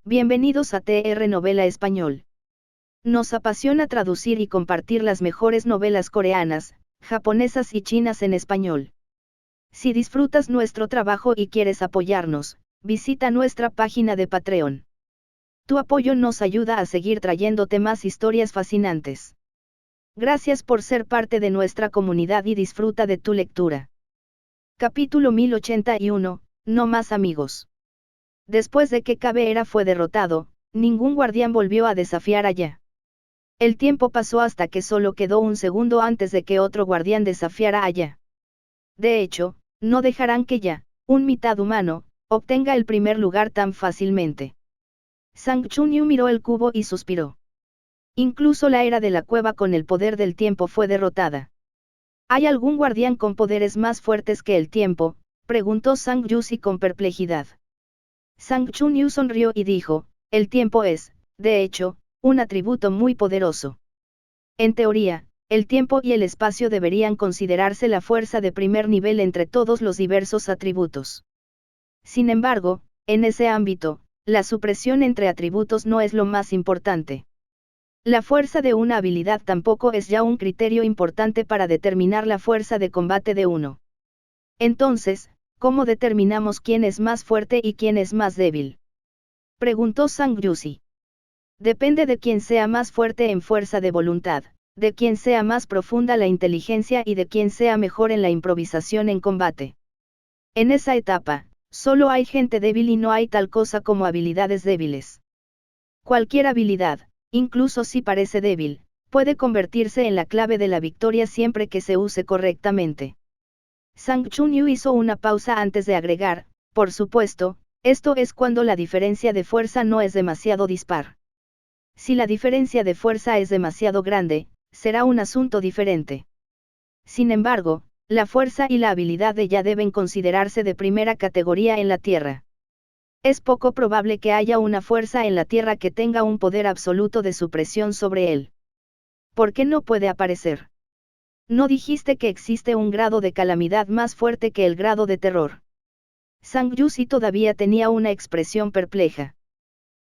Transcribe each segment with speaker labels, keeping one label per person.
Speaker 1: Bienvenidos a TR Novela Español. Nos apasiona traducir y compartir las mejores novelas coreanas, japonesas y chinas en español. Si disfrutas nuestro trabajo y quieres apoyarnos, visita nuestra página de Patreon. Tu apoyo nos ayuda a seguir trayéndote más historias fascinantes. Gracias por ser parte de nuestra comunidad y disfruta de tu lectura. Capítulo 1081, No más amigos. Después de que Caveira fue derrotado, ningún guardián volvió a desafiar a Ya. El tiempo pasó hasta que solo quedó un segundo antes de que otro guardián desafiara a Ya. De hecho, no dejarán que Ya, un mitad humano, obtenga el primer lugar tan fácilmente. Sang Chunyu miró el cubo y suspiró. Incluso la era de la cueva con el poder del tiempo fue derrotada. ¿Hay algún guardián con poderes más fuertes que el tiempo?, preguntó Sang Yusi con perplejidad. Sang Chunyu sonrió y dijo, el tiempo es, de hecho, un atributo muy poderoso. En teoría, el tiempo y el espacio deberían considerarse la fuerza de primer nivel entre todos los diversos atributos. Sin embargo, en ese ámbito, la supresión entre atributos no es lo más importante. La fuerza de una habilidad tampoco es ya un criterio importante para determinar la fuerza de combate de uno. Entonces, ¿cómo determinamos quién es más fuerte y quién es más débil?, preguntó Sang Yusi. Depende de quién sea más fuerte en fuerza de voluntad, de quién sea más profunda la inteligencia y de quién sea mejor en la improvisación en combate. En esa etapa, solo hay gente débil y no hay tal cosa como habilidades débiles. Cualquier habilidad, incluso si parece débil, puede convertirse en la clave de la victoria siempre que se use correctamente. Sang Chunyu hizo una pausa antes de agregar, por supuesto, esto es cuando la diferencia de fuerza no es demasiado dispar. Si la diferencia de fuerza es demasiado grande, será un asunto diferente. Sin embargo, la fuerza y la habilidad de Ya deben considerarse de primera categoría en la Tierra. Es poco probable que haya una fuerza en la Tierra que tenga un poder absoluto de supresión sobre él. ¿Por qué no puede aparecer? ¿No dijiste que existe un grado de calamidad más fuerte que el grado de terror? Sang Yusi todavía tenía una expresión perpleja.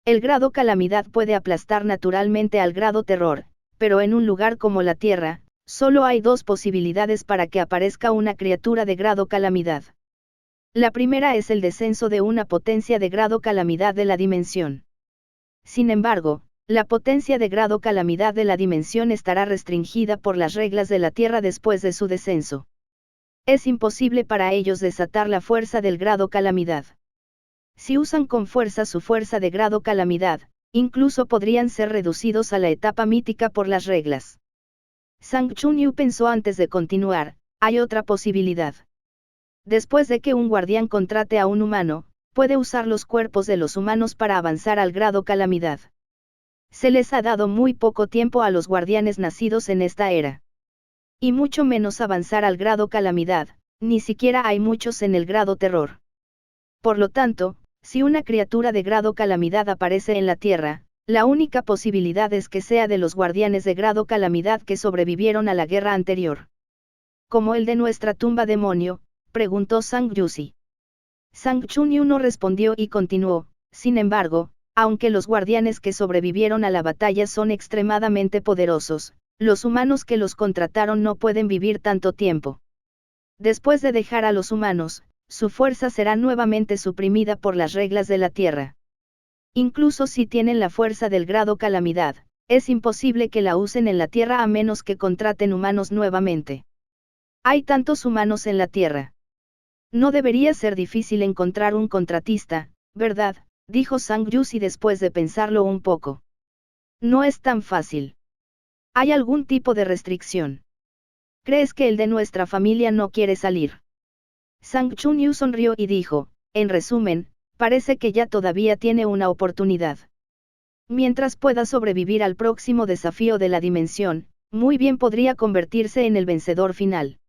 Speaker 1: El grado calamidad puede aplastar naturalmente al grado terror, pero en un lugar como la Tierra, solo hay dos posibilidades para que aparezca una criatura de grado calamidad. La primera es el descenso de una potencia de grado calamidad de la dimensión. Sin embargo, la potencia de grado calamidad de la dimensión estará restringida por las reglas de la Tierra después de su descenso. Es imposible para ellos desatar la fuerza del grado calamidad. Si usan con fuerza su fuerza de grado calamidad, incluso podrían ser reducidos a la etapa mítica por las reglas. Sang Chunyu pensó antes de continuar, hay otra posibilidad. Después de que un guardián contrate a un humano, puede usar los cuerpos de los humanos para avanzar al grado calamidad. Se les ha dado muy poco tiempo a los guardianes nacidos en esta era. Y mucho menos avanzar al grado calamidad, ni siquiera hay muchos en el grado terror. Por lo tanto, si una criatura de grado calamidad aparece en la Tierra, la única posibilidad es que sea de los guardianes de grado calamidad que sobrevivieron a la guerra anterior. ¿Como el de nuestra tumba demonio?, preguntó Sang Yusi. Sang Chunyu no respondió y continuó, sin embargo, aunque los guardianes que sobrevivieron a la batalla son extremadamente poderosos, los humanos que los contrataron no pueden vivir tanto tiempo. Después de dejar a los humanos, su fuerza será nuevamente suprimida por las reglas de la Tierra. Incluso si tienen la fuerza del grado calamidad, es imposible que la usen en la Tierra a menos que contraten humanos nuevamente. Hay tantos humanos en la Tierra. No debería ser difícil encontrar un contratista, ¿verdad?, dijo Sang Yusi después de pensarlo un poco. No es tan fácil. ¿Hay algún tipo de restricción? ¿Crees que el de nuestra familia no quiere salir? Sang Chunyu sonrió y dijo, en resumen, parece que Ya todavía tiene una oportunidad. Mientras pueda sobrevivir al próximo desafío de la dimensión, muy bien podría convertirse en el vencedor final.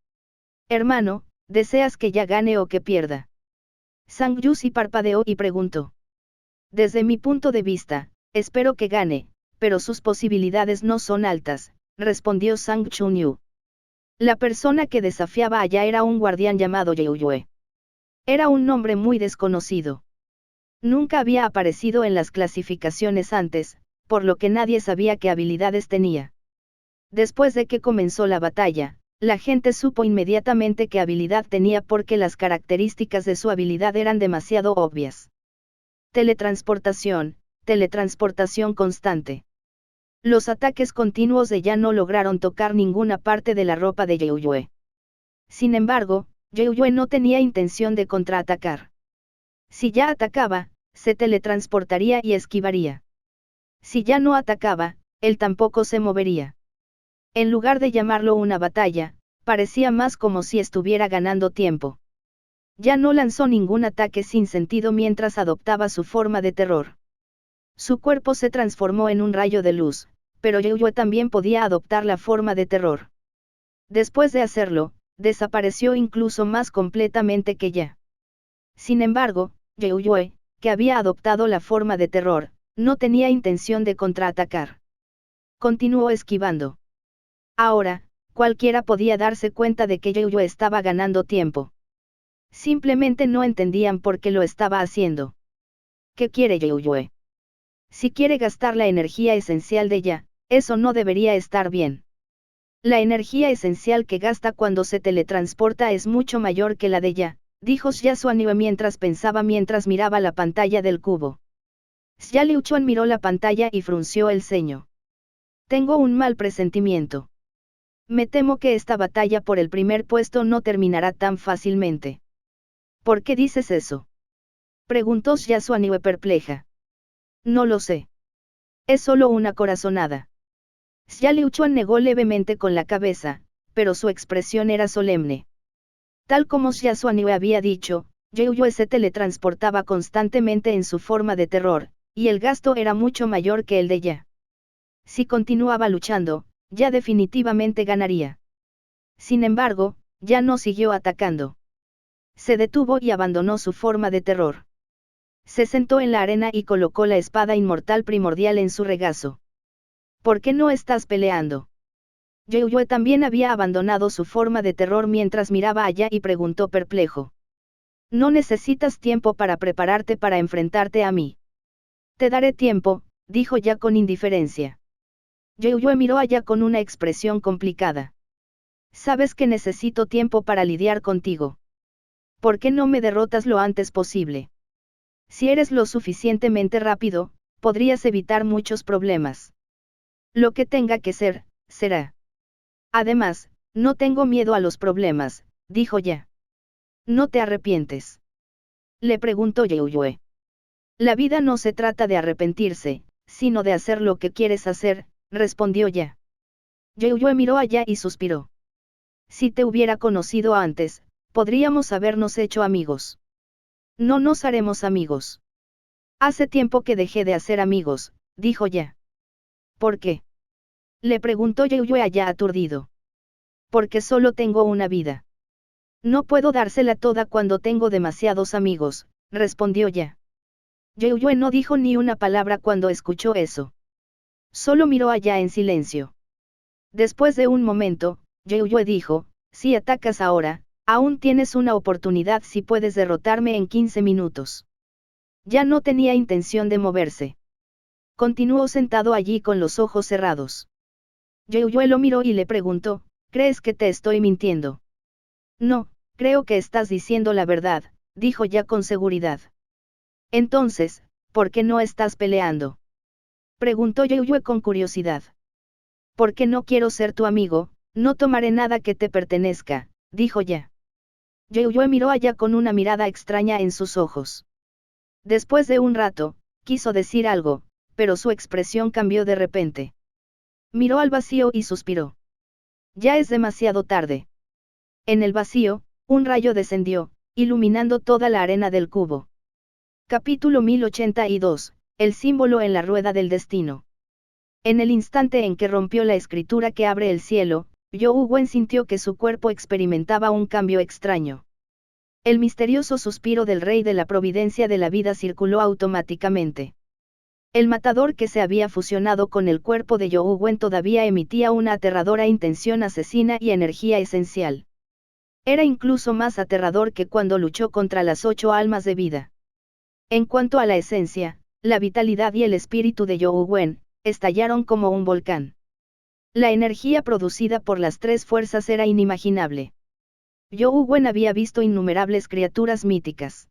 Speaker 1: Hermano, ¿deseas que Ya gane o que pierda? Sang Yusi parpadeó y preguntó. Desde mi punto de vista, espero que gane, pero sus posibilidades no son altas, respondió Sang Chunyu. La persona que desafiaba a Ya era un guardián llamado Yeuyue. Era un nombre muy desconocido. Nunca había aparecido en las clasificaciones antes, por lo que nadie sabía qué habilidades tenía. Después de que comenzó la batalla, la gente supo inmediatamente qué habilidad tenía porque las características de su habilidad eran demasiado obvias. Teletransportación, teletransportación constante. Los ataques continuos de Ya no lograron tocar ninguna parte de la ropa de Youyue. Sin embargo, Youyue no tenía intención de contraatacar. Si Ya atacaba, se teletransportaría y esquivaría. Si Ya no atacaba, él tampoco se movería. En lugar de llamarlo una batalla, parecía más como si estuviera ganando tiempo. Ya no lanzó ningún ataque sin sentido mientras adoptaba su forma de terror. Su cuerpo se transformó en un rayo de luz, pero Youyue también podía adoptar la forma de terror. Después de hacerlo, desapareció incluso más completamente que Ya. Sin embargo, Youyue, que había adoptado la forma de terror, no tenía intención de contraatacar. Continuó esquivando. Ahora, cualquiera podía darse cuenta de que Youyue estaba ganando tiempo. Simplemente no entendían por qué lo estaba haciendo. ¿Qué quiere Youyue? Si quiere gastar la energía esencial de Ya, eso no debería estar bien. La energía esencial que gasta cuando se teletransporta es mucho mayor que la de Ya, dijo Xia Xuanue mientras pensaba mientras miraba la pantalla del cubo. Xia Liuchuan miró la pantalla y frunció el ceño. Tengo un mal presentimiento. Me temo que esta batalla por el primer puesto no terminará tan fácilmente. ¿Por qué dices eso? Preguntó Xia Xuanue perpleja. No lo sé. Es solo una corazonada. Xia Liuchuan negó levemente con la cabeza, pero su expresión era solemne. Tal como Xia Xuanue había dicho, Youyue se teletransportaba constantemente en su forma de terror, y el gasto era mucho mayor que el de Ya. Si continuaba luchando, Ya definitivamente ganaría. Sin embargo, Ya no siguió atacando. Se detuvo y abandonó su forma de terror. Se sentó en la arena y colocó la espada inmortal primordial en su regazo. ¿Por qué no estás peleando? Youyue también había abandonado su forma de terror mientras miraba allá y preguntó perplejo. No necesitas tiempo para prepararte para enfrentarte a mí. Te daré tiempo, dijo Ya con indiferencia. Youyue miró allá con una expresión complicada. Sabes que necesito tiempo para lidiar contigo. ¿Por qué no me derrotas lo antes posible? Si eres lo suficientemente rápido, podrías evitar muchos problemas. Lo que tenga que ser, será. Además, no tengo miedo a los problemas, dijo Ya. ¿No te arrepientes? Le preguntó Youyue. La vida no se trata de arrepentirse, sino de hacer lo que quieres hacer, respondió Ya. Youyue miró allá y suspiró. Si te hubiera conocido antes, podríamos habernos hecho amigos. No nos haremos amigos. Hace tiempo que dejé de hacer amigos, dijo Ya. ¿Por qué? Le preguntó Youyue allá aturdido. Porque solo tengo una vida. No puedo dársela toda cuando tengo demasiados amigos, respondió Ya. Youyue no dijo ni una palabra cuando escuchó eso. Solo miró allá en silencio. Después de un momento, Youyue dijo, si atacas ahora, aún tienes una oportunidad si puedes derrotarme en 15 minutos. Ya no tenía intención de moverse. Continuó sentado allí con los ojos cerrados. Youyue lo miró y le preguntó, ¿crees que te estoy mintiendo? No, creo que estás diciendo la verdad, dijo Ya con seguridad. Entonces, ¿por qué no estás peleando? Preguntó Youyue con curiosidad. Porque no quiero ser tu amigo, no tomaré nada que te pertenezca, dijo Ya. Youyue miró allá con una mirada extraña en sus ojos. Después de un rato, quiso decir algo, pero su expresión cambió de repente. Miró al vacío y suspiró. Ya es demasiado tarde. En el vacío, un rayo descendió, iluminando toda la arena del cubo. Capítulo 1082, el símbolo en la rueda del destino. En el instante en que rompió la escritura que abre el cielo, Youyue sintió que su cuerpo experimentaba un cambio extraño. El misterioso suspiro del rey de la providencia de la vida circuló automáticamente. El matador que se había fusionado con el cuerpo de Youyue todavía emitía una aterradora intención asesina y energía esencial. Era incluso más aterrador que cuando luchó contra las 8 almas de vida. En cuanto a la esencia, la vitalidad y el espíritu de Zhou Wen, estallaron como un volcán. La energía producida por las tres fuerzas era inimaginable. Zhou Wen había visto innumerables criaturas míticas.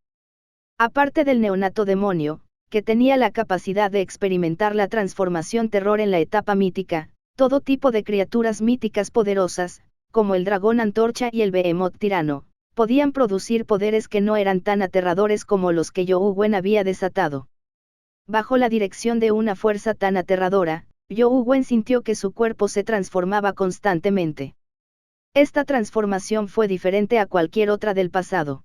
Speaker 1: Aparte del neonato demonio, que tenía la capacidad de experimentar la transformación terror en la etapa mítica, todo tipo de criaturas míticas poderosas, como el dragón antorcha y el behemoth tirano, podían producir poderes que no eran tan aterradores como los que Zhou Wen había desatado. Bajo la dirección de una fuerza tan aterradora, Zhou Wen sintió que su cuerpo se transformaba constantemente. Esta transformación fue diferente a cualquier otra del pasado.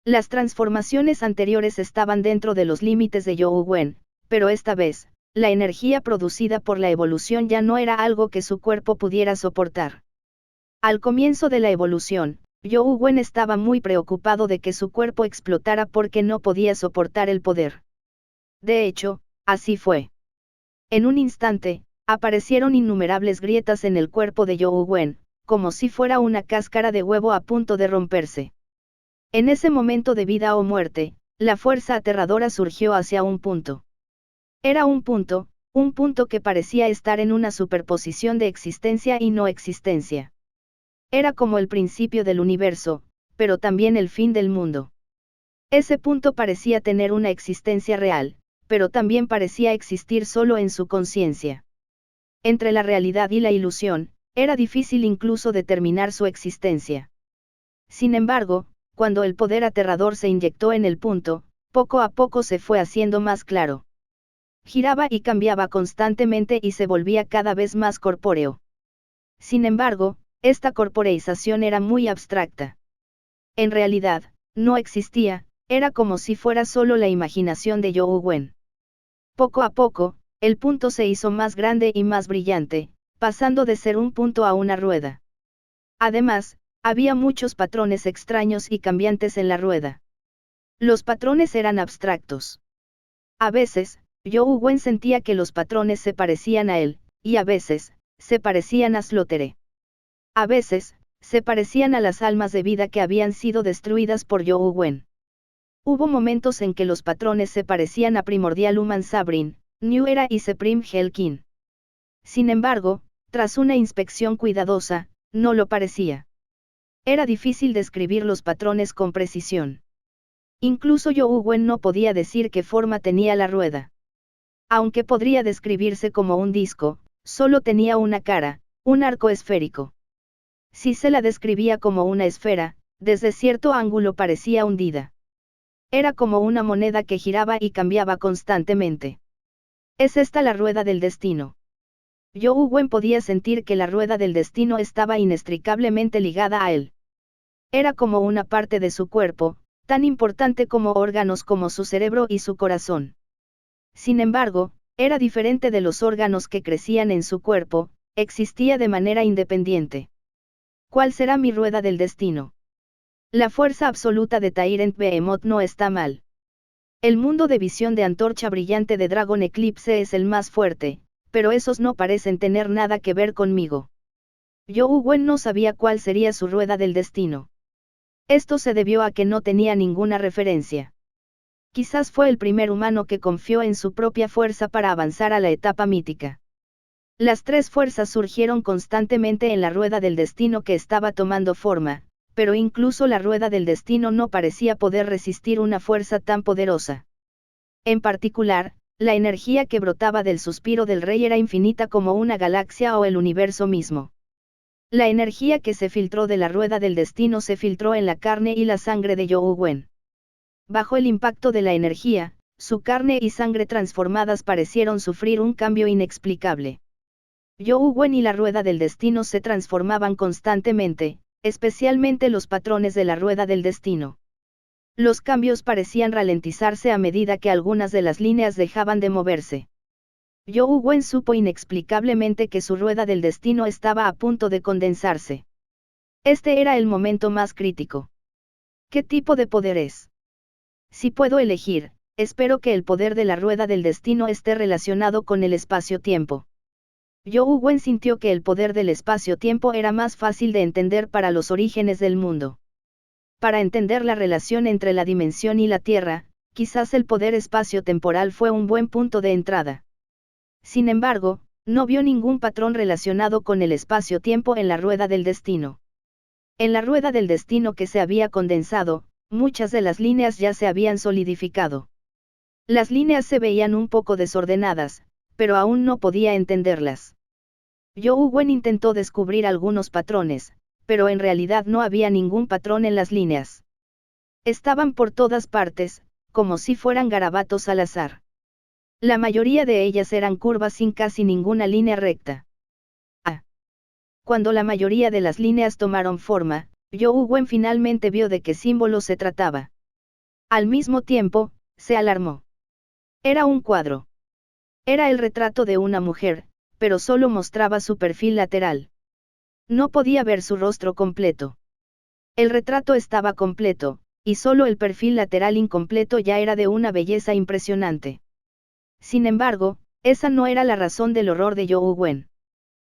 Speaker 1: Las transformaciones anteriores estaban dentro de los límites de Zhou Wen, pero esta vez, la energía producida por la evolución ya no era algo que su cuerpo pudiera soportar. Al comienzo de la evolución, Zhou Wen estaba muy preocupado de que su cuerpo explotara porque no podía soportar el poder. De hecho, así fue. En un instante, aparecieron innumerables grietas en el cuerpo de Zhou Wen, como si fuera una cáscara de huevo a punto de romperse. En ese momento de vida o muerte, la fuerza aterradora surgió hacia un punto. Era un punto que parecía estar en una superposición de existencia y no existencia. Era como el principio del universo, pero también el fin del mundo. Ese punto parecía tener una existencia real, pero también parecía existir solo en su conciencia. Entre la realidad y la ilusión, era difícil incluso determinar su existencia. Sin embargo, cuando el poder aterrador se inyectó en el punto, poco a poco se fue haciendo más claro. Giraba y cambiaba constantemente y se volvía cada vez más corpóreo. Sin embargo, esta corporeización era muy abstracta. En realidad, no existía, era como si fuera solo la imaginación de Zhou Wen. Poco a poco, el punto se hizo más grande y más brillante, pasando de ser un punto a una rueda. Además, había muchos patrones extraños y cambiantes en la rueda. Los patrones eran abstractos. A veces, Zhou Wen sentía que los patrones se parecían a él, y a veces, se parecían a Slotere. A veces, se parecían a las almas de vida que habían sido destruidas por Zhou Wen. Hubo momentos en que los patrones se parecían a Primordial Human Sabrin, New Era y Supreme Helkin. Sin embargo, tras una inspección cuidadosa, no lo parecía. Era difícil describir los patrones con precisión. Incluso Zhou Wen no podía decir qué forma tenía la rueda. Aunque podría describirse como un disco, solo tenía una cara, un arco esférico. Si se la describía como una esfera, desde cierto ángulo parecía hundida. Era como una moneda que giraba y cambiaba constantemente. ¿Es esta la rueda del destino? Zhou Wen podía sentir que la rueda del destino estaba inextricablemente ligada a él. Era como una parte de su cuerpo, tan importante como órganos como su cerebro y su corazón. Sin embargo, era diferente de los órganos que crecían en su cuerpo, existía de manera independiente. ¿Cuál será mi rueda del destino? La fuerza absoluta de Tyrant Behemoth no está mal. El mundo de visión de antorcha brillante de Dragon Eclipse es el más fuerte, pero esos no parecen tener nada que ver conmigo. Zhou Wen no sabía cuál sería su rueda del destino. Esto se debió a que no tenía ninguna referencia. Quizás fue el primer humano que confió en su propia fuerza para avanzar a la etapa mítica. Las tres fuerzas surgieron constantemente en la rueda del destino que estaba tomando forma, pero incluso la rueda del destino no parecía poder resistir una fuerza tan poderosa. En particular, la energía que brotaba del suspiro del rey era infinita como una galaxia o el universo mismo. La energía que se filtró de la rueda del destino se filtró en la carne y la sangre de Zhou Wen. Bajo el impacto de la energía, su carne y sangre transformadas parecieron sufrir un cambio inexplicable. Zhou Wen y la rueda del destino se transformaban constantemente, especialmente los patrones de la rueda del destino. Los cambios parecían ralentizarse a medida que algunas de las líneas dejaban de moverse. Zhou Wen supo inexplicablemente que su rueda del destino estaba a punto de condensarse. Este era el momento más crítico. ¿Qué tipo de poder es? Si puedo elegir, espero que el poder de la rueda del destino esté relacionado con el espacio-tiempo. Zhou Wen sintió que el poder del espacio-tiempo era más fácil de entender para los orígenes del mundo. Para entender la relación entre la dimensión y la Tierra, quizás el poder espacio-temporal fue un buen punto de entrada. Sin embargo, no vio ningún patrón relacionado con el espacio-tiempo en la rueda del destino. En la rueda del destino que se había condensado, muchas de las líneas ya se habían solidificado. Las líneas se veían un poco desordenadas, pero aún no podía entenderlas. Zhou Wen intentó descubrir algunos patrones, pero en realidad no había ningún patrón en las líneas. Estaban por todas partes, como si fueran garabatos al azar. La mayoría de ellas eran curvas sin casi ninguna línea recta. Cuando la mayoría de las líneas tomaron forma, Zhou Wen finalmente vio de qué símbolo se trataba. Al mismo tiempo, se alarmó. Era un cuadro. Era el retrato de una mujer, pero solo mostraba su perfil lateral. No podía ver su rostro completo. El retrato estaba completo, y solo el perfil lateral incompleto ya era de una belleza impresionante. Sin embargo, esa no era la razón del horror de Zhou Wen.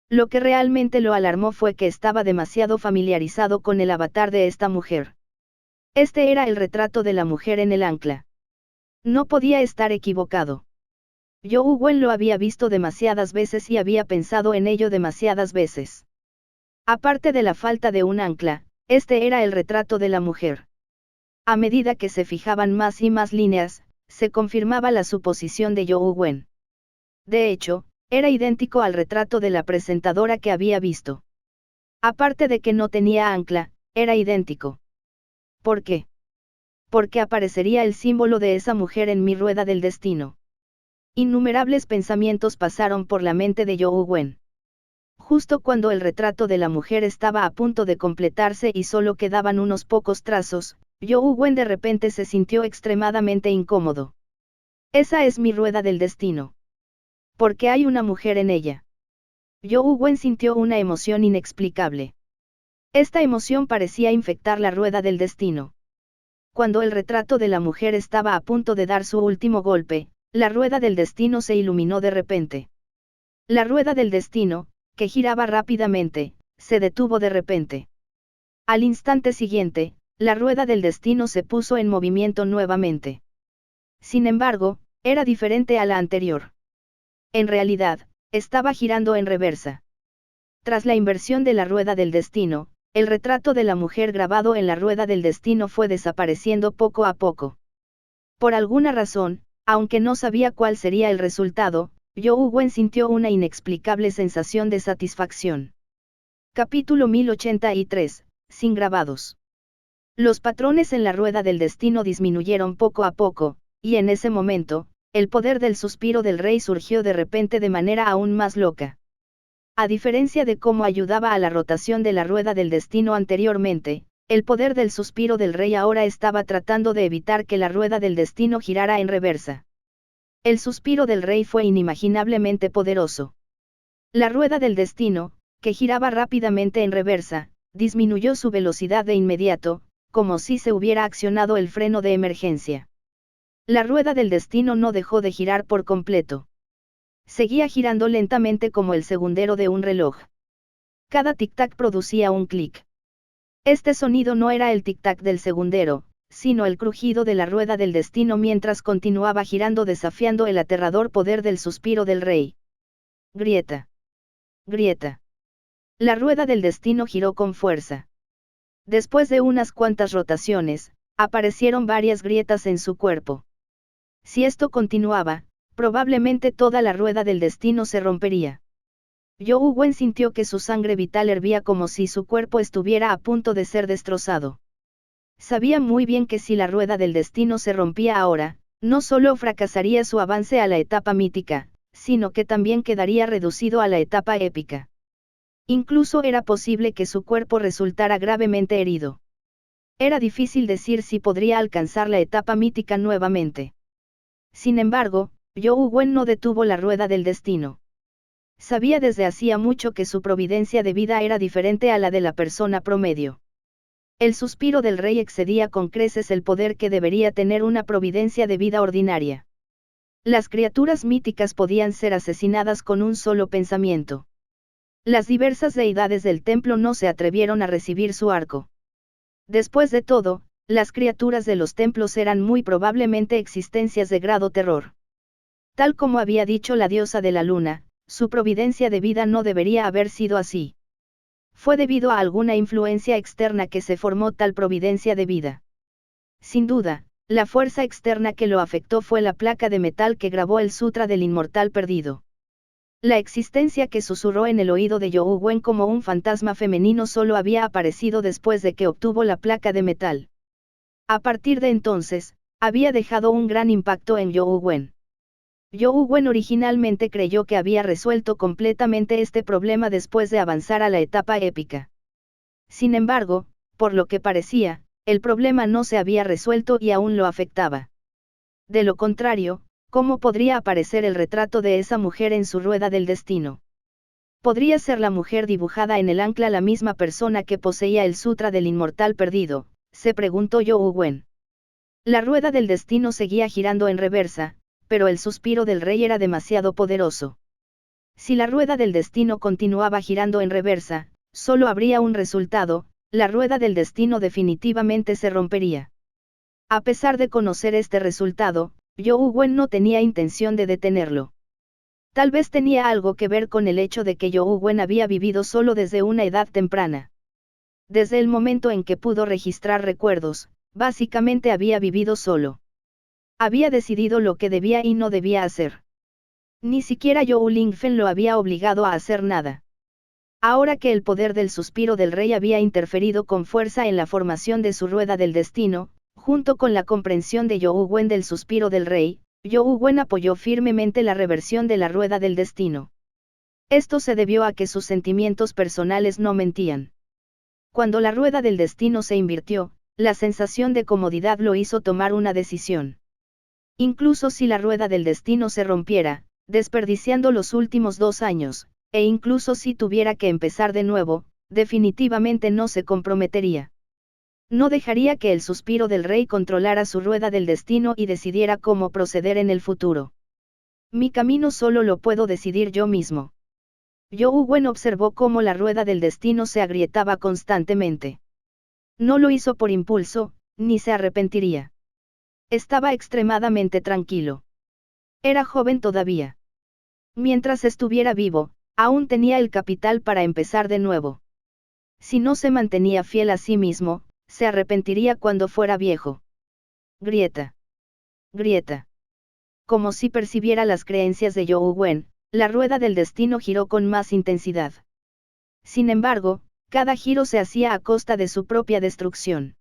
Speaker 1: Lo que realmente lo alarmó fue que estaba demasiado familiarizado con el avatar de esta mujer. Este era el retrato de la mujer en el ancla. No podía estar equivocado. Zhou Wen lo había visto demasiadas veces y había pensado en ello demasiadas veces. Aparte de la falta de un ancla, este era el retrato de la mujer. A medida que se fijaban más y más líneas, se confirmaba la suposición de Zhou Wen. De hecho, era idéntico al retrato de la presentadora que había visto. Aparte de que no tenía ancla, era idéntico. ¿Por qué? Porque aparecería el símbolo de esa mujer en mi rueda del destino. Innumerables pensamientos pasaron por la mente de Zhou Wen. Justo cuando el retrato de la mujer estaba a punto de completarse y solo quedaban unos pocos trazos, Zhou Wen de repente se sintió extremadamente incómodo. Esa es mi rueda del destino. Porque hay una mujer en ella. Zhou Wen sintió una emoción inexplicable. Esta emoción parecía infectar la rueda del destino. Cuando el retrato de la mujer estaba a punto de dar su último golpe, la rueda del destino se iluminó de repente. La rueda del destino, que giraba rápidamente, se detuvo de repente. Al instante siguiente, la rueda del destino se puso en movimiento nuevamente. Sin embargo, era diferente a la anterior. En realidad, estaba girando en reversa. Tras la inversión de la rueda del destino, el retrato de la mujer grabado en la rueda del destino fue desapareciendo poco a poco. Por alguna razón, aunque no sabía cuál sería el resultado, Zhou Wen sintió una inexplicable sensación de satisfacción. Capítulo 1083, sin grabados. Los patrones en la rueda del destino disminuyeron poco a poco, y en ese momento, el poder del suspiro del rey surgió de repente de manera aún más loca. A diferencia de cómo ayudaba a la rotación de la rueda del destino anteriormente, el poder del suspiro del rey ahora estaba tratando de evitar que la rueda del destino girara en reversa. El suspiro del rey fue inimaginablemente poderoso. La rueda del destino, que giraba rápidamente en reversa, disminuyó su velocidad de inmediato, como si se hubiera accionado el freno de emergencia. La rueda del destino no dejó de girar por completo. Seguía girando lentamente como el segundero de un reloj. Cada tic-tac producía un clic. Este sonido no era el tic-tac del segundero, sino el crujido de la rueda del destino mientras continuaba girando desafiando el aterrador poder del suspiro del rey. Grieta. Grieta. La rueda del destino giró con fuerza. Después de unas cuantas rotaciones, aparecieron varias grietas en su cuerpo. Si esto continuaba, probablemente toda la rueda del destino se rompería. Zhou Wen sintió que su sangre vital hervía como si su cuerpo estuviera a punto de ser destrozado. Sabía muy bien que si la rueda del destino se rompía ahora, no solo fracasaría su avance a la etapa mítica, sino que también quedaría reducido a la etapa épica. Incluso era posible que su cuerpo resultara gravemente herido. Era difícil decir si podría alcanzar la etapa mítica nuevamente. Sin embargo, Zhou Wen no detuvo la rueda del destino. Sabía desde hacía mucho que su providencia de vida era diferente a la de la persona promedio. El suspiro del rey excedía con creces el poder que debería tener una providencia de vida ordinaria. Las criaturas míticas podían ser asesinadas con un solo pensamiento. Las diversas deidades del templo no se atrevieron a recibir su arco. Después de todo, las criaturas de los templos eran muy probablemente existencias de grado terror. Tal como había dicho la diosa de la luna, su providencia de vida no debería haber sido así. Fue debido a alguna influencia externa que se formó tal providencia de vida. Sin duda, la fuerza externa que lo afectó fue la placa de metal que grabó el Sutra del Inmortal Perdido. La existencia que susurró en el oído de Yu Wen como un fantasma femenino solo había aparecido después de que obtuvo la placa de metal. A partir de entonces, había dejado un gran impacto en Yu Wen. Yu Wen originalmente creyó que había resuelto completamente este problema después de avanzar a la etapa épica. Sin embargo, por lo que parecía, el problema no se había resuelto y aún lo afectaba. De lo contrario, ¿cómo podría aparecer el retrato de esa mujer en su rueda del destino? ¿Podría ser la mujer dibujada en el ancla la misma persona que poseía el Sutra del Inmortal Perdido?, se preguntó Yu Wen. La rueda del destino seguía girando en reversa, pero el suspiro del rey era demasiado poderoso. Si la rueda del destino continuaba girando en reversa, solo habría un resultado: la rueda del destino definitivamente se rompería. A pesar de conocer este resultado, Yu Wen no tenía intención de detenerlo. Tal vez tenía algo que ver con el hecho de que Yu Wen había vivido solo desde una edad temprana. Desde el momento en que pudo registrar recuerdos, básicamente había vivido solo. Había decidido lo que debía y no debía hacer. Ni siquiera Yu Lingfen lo había obligado a hacer nada. Ahora que el poder del suspiro del rey había interferido con fuerza en la formación de su rueda del destino, junto con la comprensión de Yu Wen del suspiro del rey, Yu Wen apoyó firmemente la reversión de la rueda del destino. Esto se debió a que sus sentimientos personales no mentían. Cuando la rueda del destino se invirtió, la sensación de comodidad lo hizo tomar una decisión. Incluso si la rueda del destino se rompiera, desperdiciando los últimos 2 años, e incluso si tuviera que empezar de nuevo, definitivamente no se comprometería. No dejaría que el suspiro del rey controlara su rueda del destino y decidiera cómo proceder en el futuro. Mi camino solo lo puedo decidir yo mismo. Yu Wen observó cómo la rueda del destino se agrietaba constantemente. No lo hizo por impulso, ni se arrepentiría. Estaba extremadamente tranquilo. Era joven todavía. Mientras estuviera vivo, aún tenía el capital para empezar de nuevo. Si no se mantenía fiel a sí mismo, se arrepentiría cuando fuera viejo. Grieta. Grieta. Como si percibiera las creencias de Yu Wen, la rueda del destino giró con más intensidad. Sin embargo, cada giro se hacía a costa de su propia destrucción.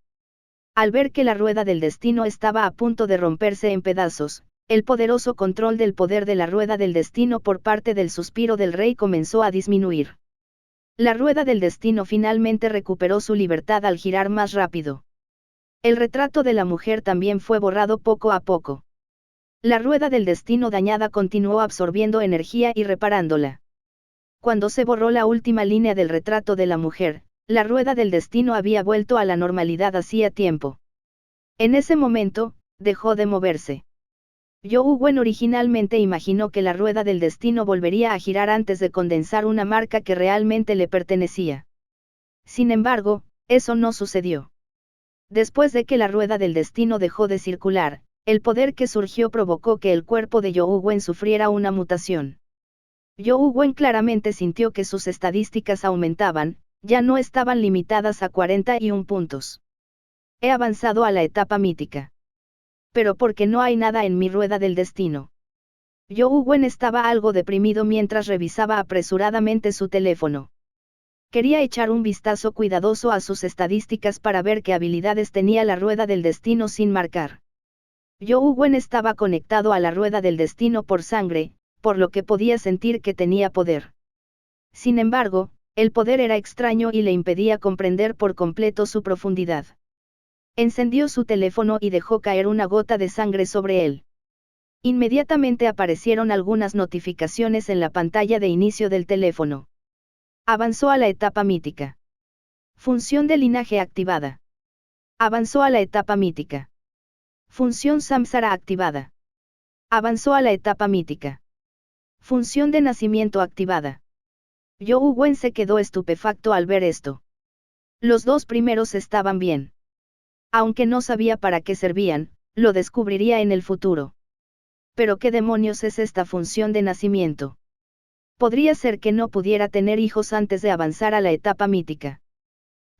Speaker 1: Al ver que la rueda del destino estaba a punto de romperse en pedazos, el poderoso control del poder de la rueda del destino por parte del suspiro del rey comenzó a disminuir. La rueda del destino finalmente recuperó su libertad al girar más rápido. El retrato de la mujer también fue borrado poco a poco. La rueda del destino dañada continuó absorbiendo energía y reparándola. Cuando se borró la última línea del retrato de la mujer, la rueda del destino había vuelto a la normalidad hacía tiempo. En ese momento, dejó de moverse. Yu Wen originalmente imaginó que la rueda del destino volvería a girar antes de condensar una marca que realmente le pertenecía. Sin embargo, eso no sucedió. Después de que la rueda del destino dejó de circular, el poder que surgió provocó que el cuerpo de Yu Wen sufriera una mutación. Yu Wen claramente sintió que sus estadísticas aumentaban, ya no estaban limitadas a 41 puntos. He avanzado a la etapa mítica. Pero porque no hay nada en mi rueda del destino. Yu Wen estaba algo deprimido mientras revisaba apresuradamente su teléfono. Quería echar un vistazo cuidadoso a sus estadísticas para ver qué habilidades tenía la rueda del destino sin marcar. Yu Wen estaba conectado a la rueda del destino por sangre, por lo que podía sentir que tenía poder. Sin embargo, el poder era extraño y le impedía comprender por completo su profundidad. Encendió su teléfono y dejó caer una gota de sangre sobre él. Inmediatamente aparecieron algunas notificaciones en la pantalla de inicio del teléfono. Avanzó a la etapa mítica. Función de linaje activada. Avanzó a la etapa mítica. Función Samsara activada. Avanzó a la etapa mítica. Función de nacimiento activada. Yu Wen se quedó estupefacto al ver esto. Los 2 primeros estaban bien. Aunque no sabía para qué servían, lo descubriría en el futuro. Pero ¿qué demonios es esta función de nacimiento? Podría ser que no pudiera tener hijos antes de avanzar a la etapa mítica.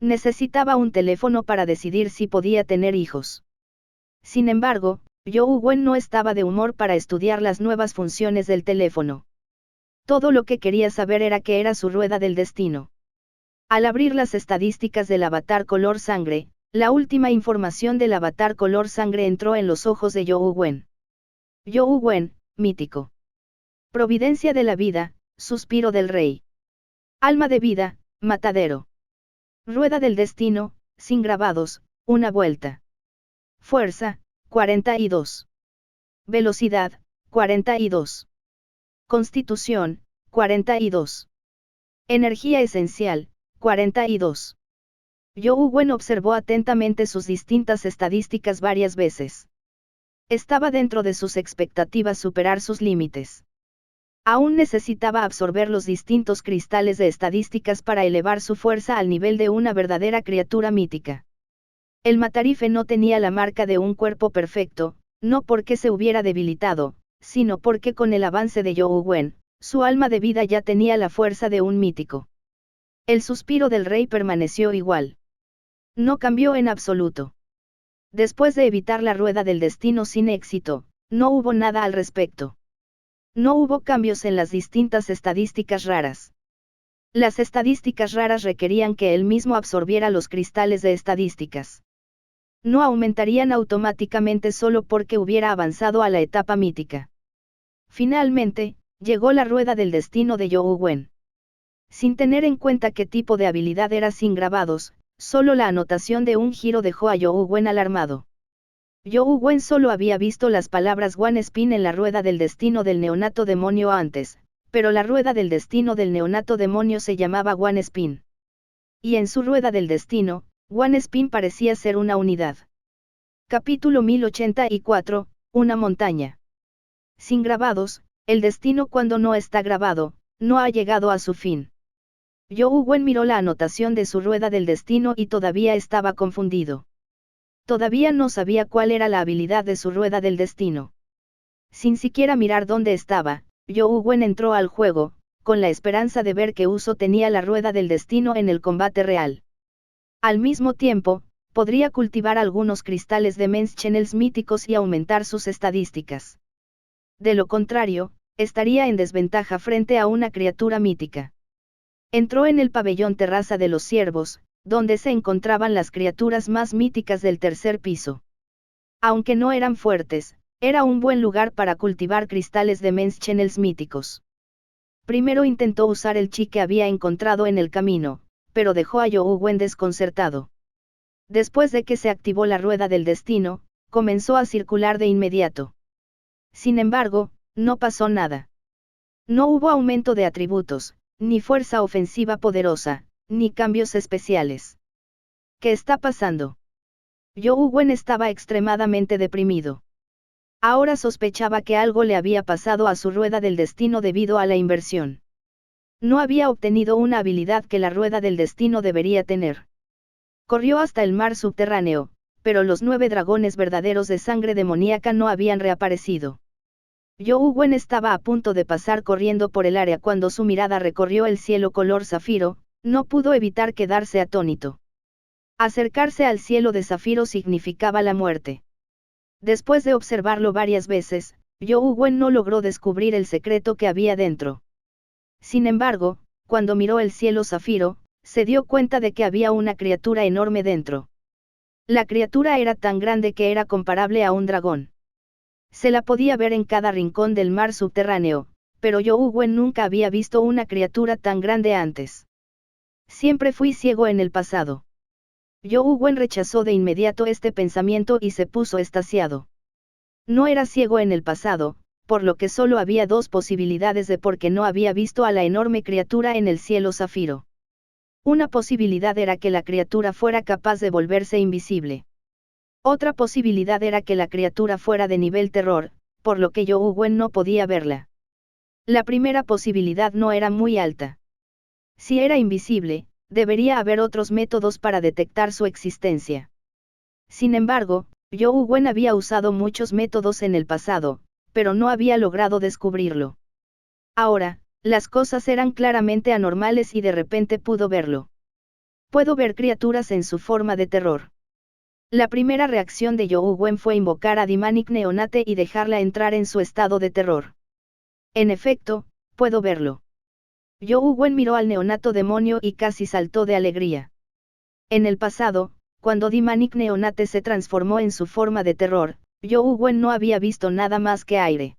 Speaker 1: Necesitaba un teléfono para decidir si podía tener hijos. Sin embargo, Young Wen no estaba de humor para estudiar las nuevas funciones del teléfono. Todo lo que quería saber era qué era su rueda del destino. Al abrir las estadísticas del avatar color sangre, la última información del avatar color sangre entró en los ojos de Young Wen. Young Wen, mítico. Providencia de la vida, suspiro del rey. Alma de vida, matadero. Rueda del destino, sin grabados, una vuelta. Fuerza, 42. Velocidad, 42. Constitución, 42. Energía esencial, 42. Young Wen observó atentamente sus distintas estadísticas varias veces. Estaba dentro de sus expectativas superar sus límites. Aún necesitaba absorber los distintos cristales de estadísticas para elevar su fuerza al nivel de una verdadera criatura mítica. El Matarife no tenía la marca de un cuerpo perfecto, no porque se hubiera debilitado, sino porque con el avance de Young Wen, su alma de vida ya tenía la fuerza de un mítico. El suspiro del rey permaneció igual. No cambió en absoluto. Después de evitar la rueda del destino sin éxito, no hubo nada al respecto. No hubo cambios en las distintas estadísticas raras. Las estadísticas raras requerían que él mismo absorbiera los cristales de estadísticas. No aumentarían automáticamente solo porque hubiera avanzado a la etapa mítica. Finalmente, llegó la rueda del destino de Young Wen. Sin tener en cuenta qué tipo de habilidad era sin grabados, solo la anotación de un giro dejó a Young Wen alarmado. Young Wen solo había visto las palabras One Spin en la rueda del destino del neonato demonio antes, pero la rueda del destino del neonato demonio se llamaba One Spin. Y en su rueda del destino, One Spin parecía ser una unidad. Capítulo 1084, una montaña. Sin grabados, el destino cuando no está grabado, no ha llegado a su fin. Young Wen miró la anotación de su rueda del destino y todavía estaba confundido. Todavía no sabía cuál era la habilidad de su rueda del destino. Sin siquiera mirar dónde estaba, Young Wen entró al juego, con la esperanza de ver qué uso tenía la rueda del destino en el combate real. Al mismo tiempo, podría cultivar algunos cristales de Men's Channels míticos y aumentar sus estadísticas. De lo contrario, estaría en desventaja frente a una criatura mítica. Entró en el pabellón terraza de los ciervos, donde se encontraban las criaturas más míticas del tercer piso. Aunque no eran fuertes, era un buen lugar para cultivar cristales de Men's Channels míticos. Primero intentó usar el chi que había encontrado en el camino, pero dejó a Young Wen desconcertado. Después de que se activó la rueda del destino, comenzó a circular de inmediato. Sin embargo, no pasó nada. No hubo aumento de atributos, ni fuerza ofensiva poderosa, ni cambios especiales. ¿Qué está pasando? Young Wen estaba extremadamente deprimido. Ahora sospechaba que algo le había pasado a su rueda del destino debido a la inversión. No había obtenido una habilidad que la rueda del destino debería tener. Corrió hasta el mar subterráneo, pero los 9 dragones verdaderos de sangre demoníaca no habían reaparecido. Young Wen estaba a punto de pasar corriendo por el área cuando su mirada recorrió el cielo color zafiro, no pudo evitar quedarse atónito. Acercarse al cielo de zafiro significaba la muerte. Después de observarlo varias veces, Young Wen no logró descubrir el secreto que había dentro. Sin embargo, cuando miró el cielo zafiro, se dio cuenta de que había una criatura enorme dentro. La criatura era tan grande que era comparable a un dragón. Se la podía ver en cada rincón del mar subterráneo, pero Young Wen nunca había visto una criatura tan grande antes. Siempre fui ciego en el pasado. Young Wen rechazó de inmediato este pensamiento y se puso extasiado. No era ciego en el pasado, por lo que solo había 2 posibilidades de por qué no había visto a la enorme criatura en el cielo zafiro. Una posibilidad era que la criatura fuera capaz de volverse invisible. Otra posibilidad era que la criatura fuera de nivel terror, por lo que Young Wen no podía verla. La primera posibilidad no era muy alta. Si era invisible, debería haber otros métodos para detectar su existencia. Sin embargo, Zhou Wen había usado muchos métodos en el pasado, pero no había logrado descubrirlo. Ahora, las cosas eran claramente anormales y de repente pudo verlo. Puedo ver criaturas en su forma de terror. La primera reacción de Zhou Wen fue invocar a Demonic Neonate y dejarla entrar en su estado de terror. En efecto, puedo verlo. Zhou Wen miró al neonato demonio y casi saltó de alegría. En el pasado, cuando Demonic Neonate se transformó en su forma de terror, Zhou Wen no había visto nada más que aire.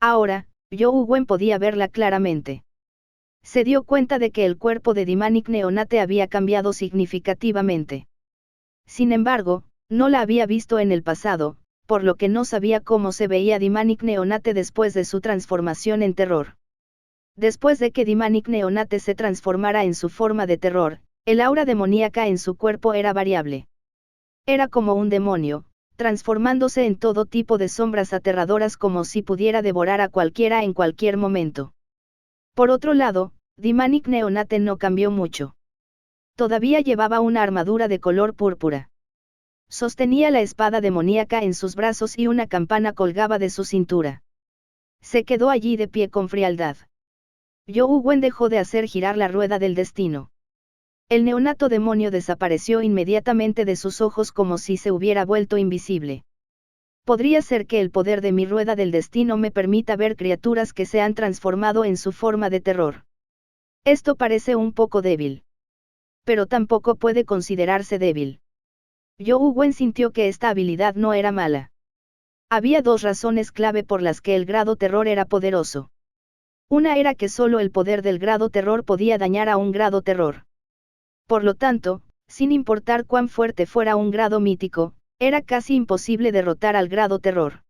Speaker 1: Ahora, Zhou Wen podía verla claramente. Se dio cuenta de que el cuerpo de Demonic Neonate había cambiado significativamente. Sin embargo, no la había visto en el pasado, por lo que no sabía cómo se veía Demonic Neonate después de su transformación en terror. Después de que Demonic Neonate se transformara en su forma de terror, el aura demoníaca en su cuerpo era variable. Era como un demonio, transformándose en todo tipo de sombras aterradoras como si pudiera devorar a cualquiera en cualquier momento. Por otro lado, Demonic Neonate no cambió mucho. Todavía llevaba una armadura de color púrpura. Sostenía la espada demoníaca en sus brazos y una campana colgaba de su cintura. Se quedó allí de pie con frialdad. Zhou Wen dejó de hacer girar la rueda del destino. El neonato demonio desapareció inmediatamente de sus ojos como si se hubiera vuelto invisible. Podría ser que el poder de mi rueda del destino me permita ver criaturas que se han transformado en su forma de terror. Esto parece un poco débil. Pero tampoco puede considerarse débil. Zhou Wen sintió que esta habilidad no era mala. Había dos razones clave por las que el grado terror era poderoso. Una era que solo el poder del grado terror podía dañar a un grado terror. Por lo tanto, sin importar cuán fuerte fuera un grado mítico, era casi imposible derrotar al grado terror.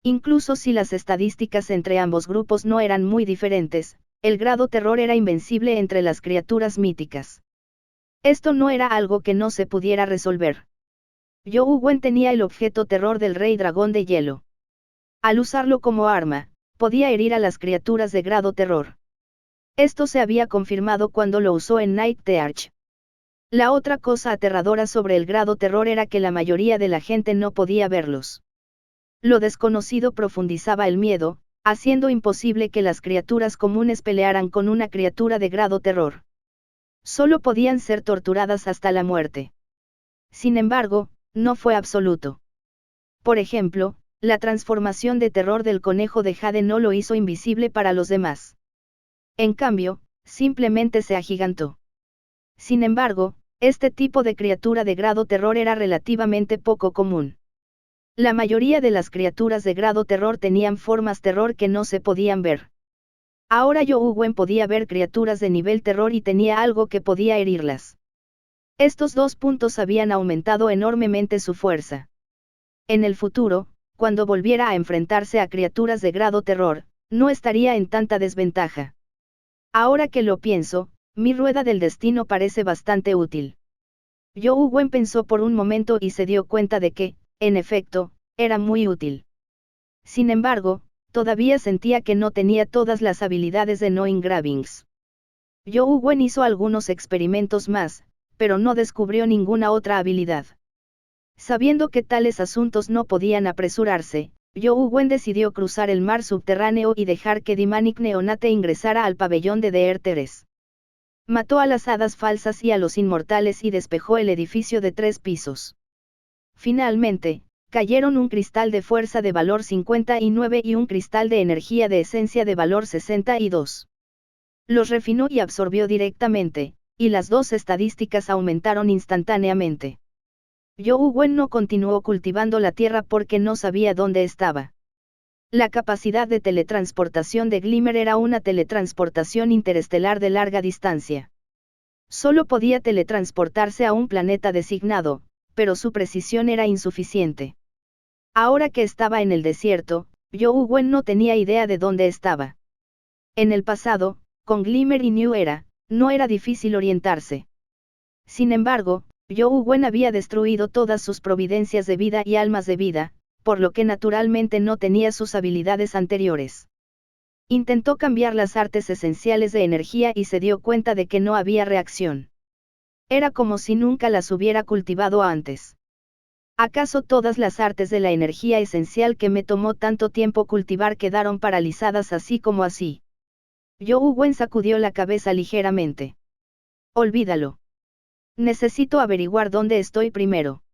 Speaker 1: Incluso si las estadísticas entre ambos grupos no eran muy diferentes, el grado terror era invencible entre las criaturas míticas. Esto no era algo que no se pudiera resolver. Zhou Wen tenía el objeto terror del Rey Dragón de Hielo. Al usarlo como arma, podía herir a las criaturas de grado terror. Esto se había confirmado cuando lo usó en Night Tearch. La otra cosa aterradora sobre el grado terror era que la mayoría de la gente no podía verlos. Lo desconocido profundizaba el miedo, haciendo imposible que las criaturas comunes pelearan con una criatura de grado terror. Solo podían ser torturadas hasta la muerte. Sin embargo, no fue absoluto. Por ejemplo, la transformación de terror del conejo de Jade no lo hizo invisible para los demás. En cambio, simplemente se agigantó. Sin embargo, este tipo de criatura de grado terror era relativamente poco común. La mayoría de las criaturas de grado terror tenían formas terror que no se podían ver. Ahora Zhou Wen podía ver criaturas de nivel terror y tenía algo que podía herirlas. Estos dos puntos habían aumentado enormemente su fuerza. En el futuro, cuando volviera a enfrentarse a criaturas de grado terror, no estaría en tanta desventaja. Ahora que lo pienso, mi rueda del destino parece bastante útil. Zhou Wen pensó por un momento y se dio cuenta de que, en efecto, era muy útil. Sin embargo, todavía sentía que no tenía todas las habilidades de Knowing Gravings. Zhou Wen hizo algunos experimentos más, pero no descubrió ninguna otra habilidad. Sabiendo que tales asuntos no podían apresurarse, Zhou Wen decidió cruzar el mar subterráneo y dejar que Demonic Neonate ingresara al pabellón de Deerteres. Mató a las hadas falsas y a los inmortales y despejó el edificio de 3 pisos. Finalmente, cayeron un cristal de fuerza de valor 59 y un cristal de energía de esencia de valor 62. Los refinó y absorbió directamente, y las dos estadísticas aumentaron instantáneamente. Zhou Wen no continuó cultivando la tierra porque no sabía dónde estaba. La capacidad de teletransportación de Glimmer era una teletransportación interestelar de larga distancia. Solo podía teletransportarse a un planeta designado, pero su precisión era insuficiente. Ahora que estaba en el desierto, Zhou Wen no tenía idea de dónde estaba. En el pasado, con Glimmer y New Era, no era difícil orientarse. Sin embargo, Zhou Wen había destruido todas sus providencias de vida y almas de vida, por lo que naturalmente no tenía sus habilidades anteriores. Intentó cambiar las artes esenciales de energía y se dio cuenta de que no había reacción. Era como si nunca las hubiera cultivado antes. ¿Acaso todas las artes de la energía esencial que me tomó tanto tiempo cultivar quedaron paralizadas así como así? Zhou Wen sacudió la cabeza ligeramente. Olvídalo. Necesito averiguar dónde estoy primero.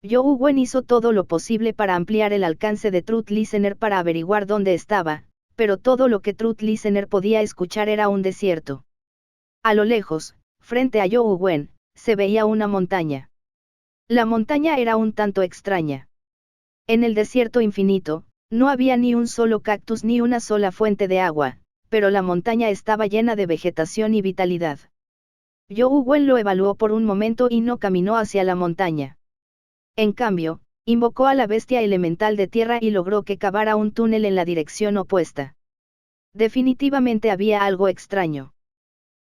Speaker 1: Zhou Wen hizo todo lo posible para ampliar el alcance de Truth Listener para averiguar dónde estaba, pero todo lo que Truth Listener podía escuchar era un desierto. A lo lejos, frente a Zhou Wen, se veía una montaña. La montaña era un tanto extraña. En el desierto infinito, no había ni un solo cactus ni una sola fuente de agua, pero la montaña estaba llena de vegetación y vitalidad. Zhou Wen lo evaluó por un momento y no caminó hacia la montaña. En cambio, invocó a la bestia elemental de tierra y logró que cavara un túnel en la dirección opuesta. Definitivamente había algo extraño.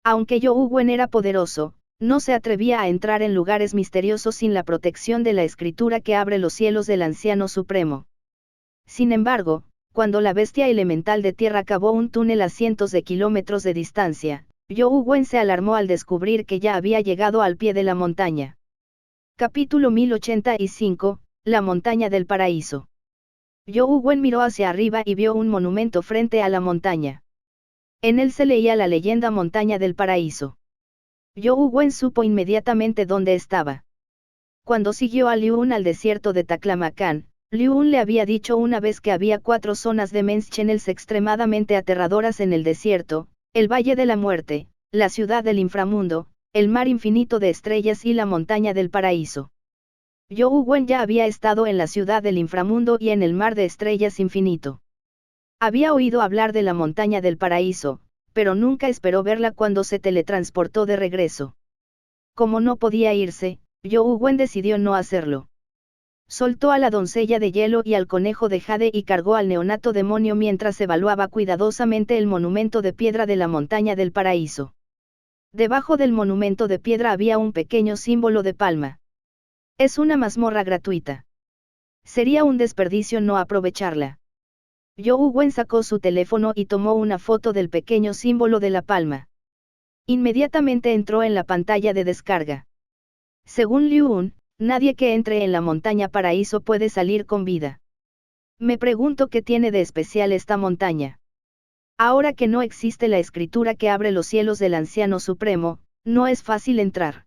Speaker 1: Aunque Zhou Wen era poderoso, no se atrevía a entrar en lugares misteriosos sin la protección de la escritura que abre los cielos del Anciano Supremo. Sin embargo, cuando la bestia elemental de tierra cavó un túnel a cientos de kilómetros de distancia, Zhou Wen se alarmó al descubrir que ya había llegado al pie de la montaña. Capítulo 1085, La montaña del paraíso. Zhou Wen miró hacia arriba y vio un monumento frente a la montaña. En él se leía la leyenda Montaña del Paraíso. Zhou Wen supo inmediatamente dónde estaba. Cuando siguió a Liu Un al desierto de Taklamakan, Liu Un le había dicho una vez que había 4 zonas de Men's Channels extremadamente aterradoras en el desierto: el Valle de la Muerte, la Ciudad del Inframundo, el Mar Infinito de Estrellas y la Montaña del Paraíso. Zhou Wen ya había estado en la Ciudad del Inframundo y en el Mar de Estrellas Infinito. Había oído hablar de la Montaña del Paraíso, pero nunca esperó verla cuando se teletransportó de regreso. Como no podía irse, Zhou Wen decidió no hacerlo. Soltó a la doncella de hielo y al conejo de jade y cargó al neonato demonio mientras evaluaba cuidadosamente el monumento de piedra de la Montaña del Paraíso. Debajo del monumento de piedra había un pequeño símbolo de palma. Es una mazmorra gratuita. Sería un desperdicio no aprovecharla. Zhou Wen sacó su teléfono y tomó una foto del pequeño símbolo de la palma. Inmediatamente entró en la pantalla de descarga. Según Liu Un, nadie que entre en la montaña paraíso puede salir con vida. Me pregunto qué tiene de especial esta montaña. Ahora que no existe la escritura que abre los cielos del Anciano Supremo, no es fácil entrar.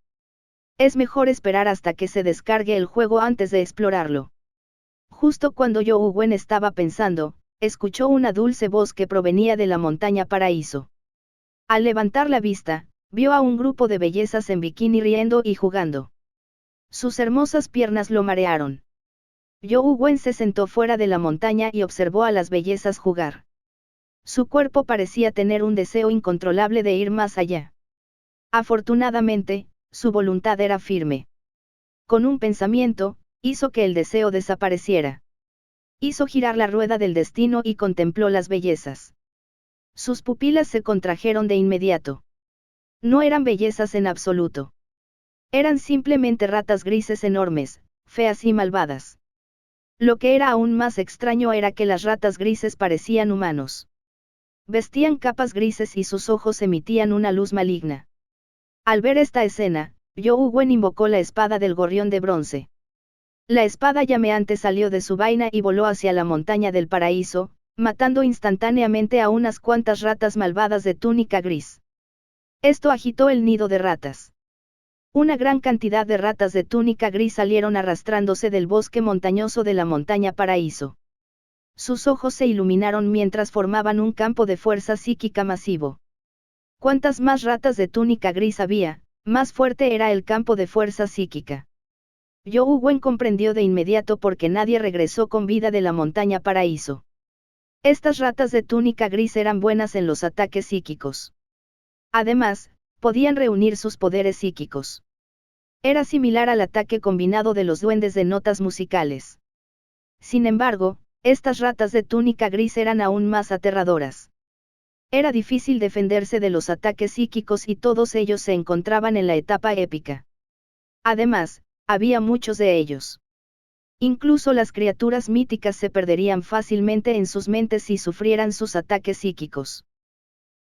Speaker 1: Es mejor esperar hasta que se descargue el juego antes de explorarlo. Justo cuando Zhou Wen estaba pensando, escuchó una dulce voz que provenía de la montaña paraíso. Al levantar la vista, vio a un grupo de bellezas en bikini riendo y jugando. Sus hermosas piernas lo marearon. Zhou Wen se sentó fuera de la montaña y observó a las bellezas jugar. Su cuerpo parecía tener un deseo incontrolable de ir más allá. Afortunadamente, su voluntad era firme. Con un pensamiento, hizo que el deseo desapareciera. Hizo girar la rueda del destino y contempló las bellezas. Sus pupilas se contrajeron de inmediato. No eran bellezas en absoluto. Eran simplemente ratas grises enormes, feas y malvadas. Lo que era aún más extraño era que las ratas grises parecían humanos. Vestían capas grises y sus ojos emitían una luz maligna. Al ver esta escena, Zhou Wen invocó la espada del gorrión de bronce. La espada llameante salió de su vaina y voló hacia la montaña del paraíso, matando instantáneamente a unas cuantas ratas malvadas de túnica gris. Esto agitó el nido de ratas. Una gran cantidad de ratas de túnica gris salieron arrastrándose del bosque montañoso de la montaña paraíso. Sus ojos se iluminaron mientras formaban un campo de fuerza psíquica masivo. Cuantas más ratas de túnica gris había, más fuerte era el campo de fuerza psíquica. Zhou Wen comprendió de inmediato por qué nadie regresó con vida de la montaña paraíso. Estas ratas de túnica gris eran buenas en los ataques psíquicos. Además, podían reunir sus poderes psíquicos. Era similar al ataque combinado de los duendes de notas musicales. Sin embargo, estas ratas de túnica gris eran aún más aterradoras. Era difícil defenderse de los ataques psíquicos y todos ellos se encontraban en la etapa épica. Además, había muchos de ellos. Incluso las criaturas míticas se perderían fácilmente en sus mentes si sufrieran sus ataques psíquicos.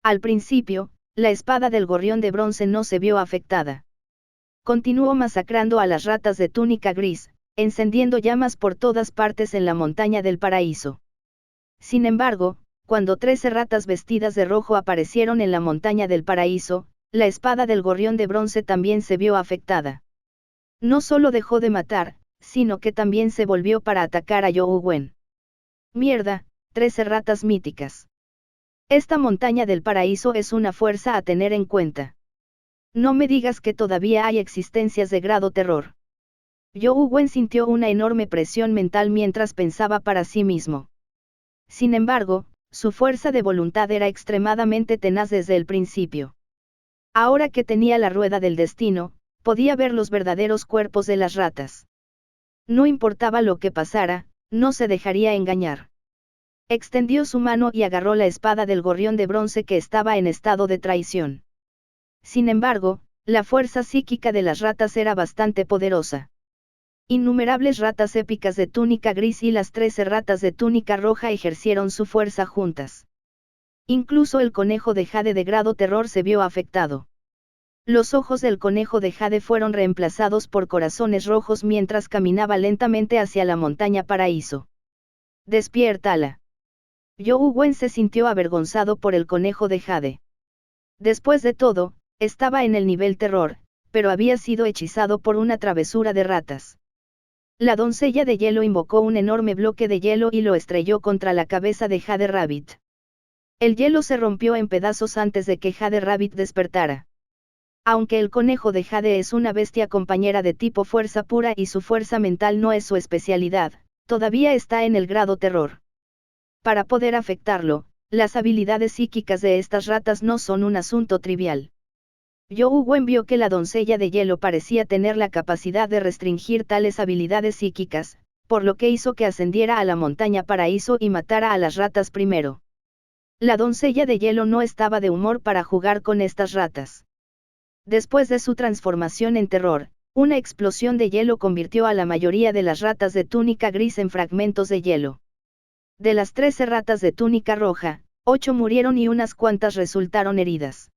Speaker 1: Al principio, la espada del gorrión de bronce no se vio afectada. Continuó masacrando a las ratas de túnica gris, encendiendo llamas por todas partes en la montaña del paraíso. Sin embargo, cuando 13 ratas vestidas de rojo aparecieron en la montaña del paraíso, la espada del gorrión de bronce también se vio afectada. No solo dejó de matar, sino que también se volvió para atacar a Youwen Wen. Mierda, 13 ratas míticas. Esta montaña del paraíso es una fuerza a tener en cuenta. No me digas que todavía hay existencias de grado terror. Youwen Wen sintió una enorme presión mental mientras pensaba para sí mismo. Sin embargo, su fuerza de voluntad era extremadamente tenaz desde el principio. Ahora que tenía la rueda del destino, podía ver los verdaderos cuerpos de las ratas. No importaba lo que pasara, no se dejaría engañar. Extendió su mano y agarró la espada del gorrión de bronce que estaba en estado de traición. Sin embargo, la fuerza psíquica de las ratas era bastante poderosa. Innumerables ratas épicas de túnica gris y las 13 ratas de túnica roja ejercieron su fuerza juntas. Incluso el conejo de jade de grado terror se vio afectado. Los ojos del conejo de jade fueron reemplazados por corazones rojos mientras caminaba lentamente hacia la montaña paraíso. Despiértala. Youwen Wen se sintió avergonzado por el conejo de jade. Después de todo, estaba en el nivel terror, pero había sido hechizado por una travesura de ratas. La doncella de hielo invocó un enorme bloque de hielo y lo estrelló contra la cabeza de Jade Rabbit. El hielo se rompió en pedazos antes de que Jade Rabbit despertara. Aunque el conejo de Jade es una bestia compañera de tipo fuerza pura y su fuerza mental no es su especialidad, todavía está en el grado terror. Para poder afectarlo, las habilidades psíquicas de estas ratas no son un asunto trivial. Youwen Wen vio que la doncella de hielo parecía tener la capacidad de restringir tales habilidades psíquicas, por lo que hizo que ascendiera a la montaña paraíso y matara a las ratas primero. La doncella de hielo no estaba de humor para jugar con estas ratas. Después de su transformación en terror, una explosión de hielo convirtió a la mayoría de las ratas de túnica gris en fragmentos de hielo. De las 13 ratas de túnica roja, 8 murieron y unas cuantas resultaron heridas.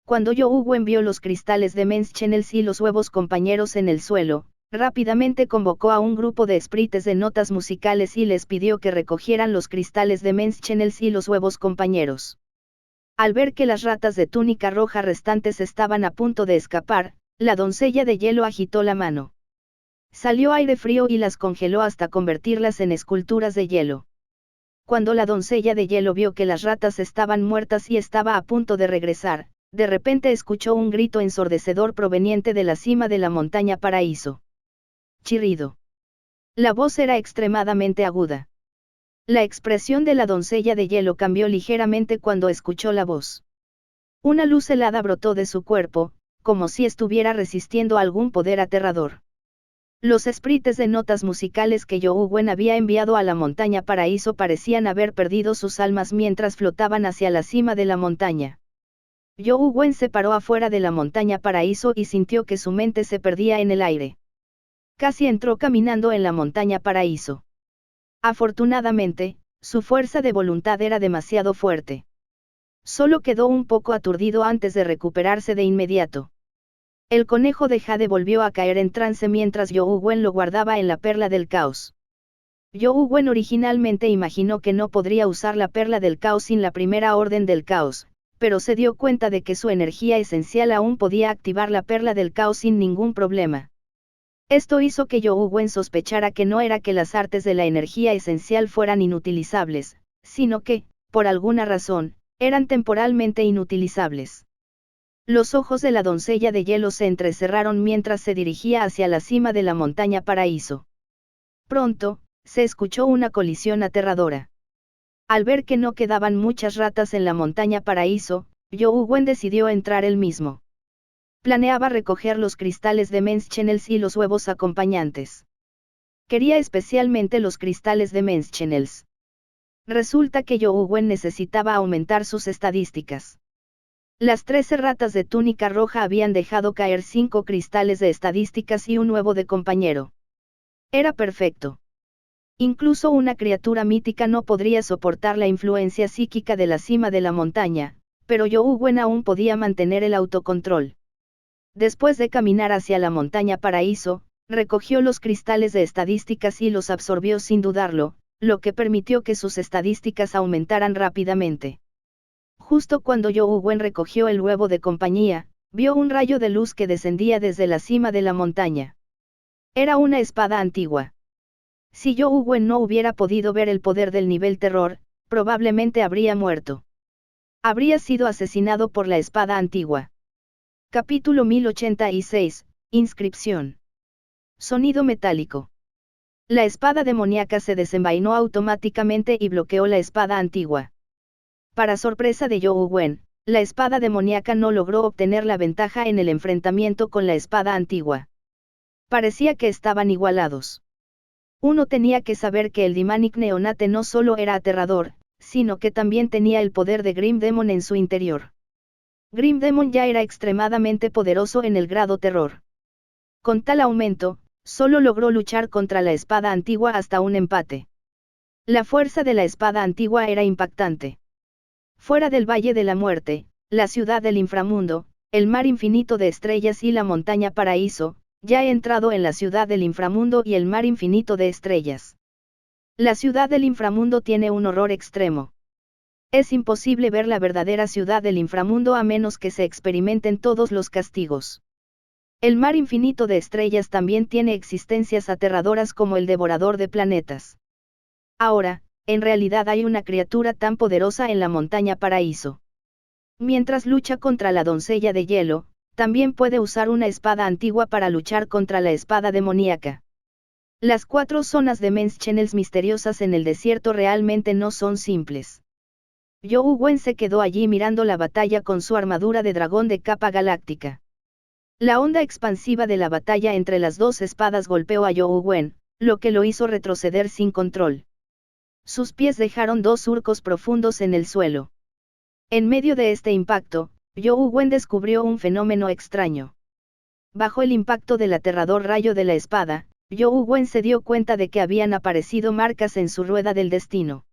Speaker 1: Cuando Youwen Wen vio los cristales de Menschenels y los huevos compañeros en el suelo, rápidamente convocó a un grupo de esprites de notas musicales y les pidió que recogieran los cristales de Menschenels y los huevos compañeros. Al ver que las ratas de túnica roja restantes estaban a punto de escapar, la doncella de hielo agitó la mano. Salió aire frío y las congeló hasta convertirlas en esculturas de hielo. Cuando la doncella de hielo vio que las ratas estaban muertas y estaba a punto de regresar, de repente escuchó un grito ensordecedor proveniente de la cima de la montaña paraíso. Chirrido. La voz era extremadamente aguda. La expresión de la doncella de hielo cambió ligeramente cuando escuchó la voz. Una luz helada brotó de su cuerpo, como si estuviera resistiendo algún poder aterrador. Los esprites de notas musicales que Youwen Wen había enviado a la montaña paraíso parecían haber perdido sus almas mientras flotaban hacia la cima de la montaña. Youwen Wen se paró afuera de la montaña paraíso y sintió que su mente se perdía en el aire. Casi entró caminando en la montaña paraíso. Afortunadamente, su fuerza de voluntad era demasiado fuerte. Solo quedó un poco aturdido antes de recuperarse de inmediato. El conejo de jade volvió a caer en trance mientras Youwen Wen lo guardaba en la perla del caos. Youwen Wen originalmente imaginó que no podría usar la perla del caos sin la primera orden del caos, pero se dio cuenta de que su energía esencial aún podía activar la perla del caos sin ningún problema. Esto hizo que Youwen Wen sospechara que no era que las artes de la energía esencial fueran inutilizables, sino que, por alguna razón, eran temporalmente inutilizables. Los ojos de la doncella de hielo se entrecerraron mientras se dirigía hacia la cima de la montaña paraíso. Pronto, se escuchó una colisión aterradora. Al ver que no quedaban muchas ratas en la montaña paraíso, Youwen Wen decidió entrar él mismo. Planeaba recoger los cristales de Menschenels y los huevos acompañantes. Quería especialmente los cristales de Menschenels. Resulta que Youwen Wen necesitaba aumentar sus estadísticas. Las 13 ratas de túnica roja habían dejado caer 5 cristales de estadísticas y un huevo de compañero. Era perfecto. Incluso una criatura mítica no podría soportar la influencia psíquica de la cima de la montaña, pero Youwen Wen aún podía mantener el autocontrol. Después de caminar hacia la montaña paraíso, Recogió los cristales de estadísticas y los absorbió sin dudarlo, lo que permitió que sus estadísticas aumentaran rápidamente. Justo cuando You Wen recogió el huevo de compañía, vio un rayo de luz que descendía desde la cima de la montaña. Era una espada antigua. Si You Wen no hubiera podido ver el poder del nivel terror, probablemente habría muerto. Habría sido asesinado por la espada antigua. Capítulo 1086, Inscripción. Sonido metálico. La espada demoníaca se desenvainó automáticamente y bloqueó la espada antigua. Para sorpresa de You Wen, la espada demoníaca no logró obtener la ventaja en el enfrentamiento con la espada antigua. Parecía que estaban igualados. Uno tenía que saber que el Demonic Neonate no solo era aterrador, sino que también tenía el poder de Grim Demon en su interior. Grim Demon ya era extremadamente poderoso en el grado terror. Con tal aumento, solo logró luchar contra la espada antigua hasta un empate. La fuerza de la espada antigua era impactante. Fuera del Valle de la Muerte, la ciudad del inframundo, el mar infinito de estrellas y la montaña paraíso, ya he entrado en la ciudad del inframundo y el mar infinito de estrellas. La ciudad del inframundo tiene un horror extremo. Es imposible ver la verdadera ciudad del inframundo a menos que se experimenten todos los castigos. El mar infinito de estrellas también tiene existencias aterradoras como el devorador de planetas. Ahora, en realidad hay una criatura tan poderosa en la montaña paraíso. Mientras lucha contra la doncella de hielo, también puede usar una espada antigua para luchar contra la espada demoníaca. Las 4 zonas de Men's Channels misteriosas en el desierto realmente no son simples. You Wen se quedó allí mirando la batalla con su armadura de dragón de capa galáctica. La onda expansiva de la batalla entre las dos espadas golpeó a You Wen, lo que lo hizo retroceder sin control. Sus pies dejaron 2 surcos profundos en el suelo. En medio de este impacto, You Wen descubrió un fenómeno extraño. Bajo el impacto del aterrador rayo de la espada, You Wen se dio cuenta de que habían aparecido marcas en su rueda del destino.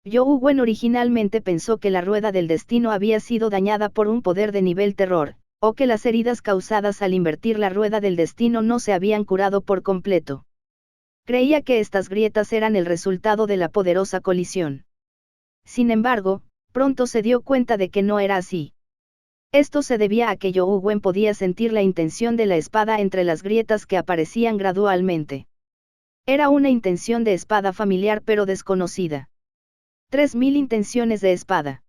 Speaker 1: You Wen originalmente pensó que la rueda del destino había sido dañada por un poder de nivel terror, o que las heridas causadas al invertir la rueda del destino no se habían curado por completo. Creía que estas grietas eran el resultado de la poderosa colisión. Sin embargo, pronto se dio cuenta de que no era así. Esto se debía a que You Wen podía sentir la intención de la espada entre las grietas que aparecían gradualmente. Era una intención de espada familiar pero desconocida. 3000 intenciones de espada.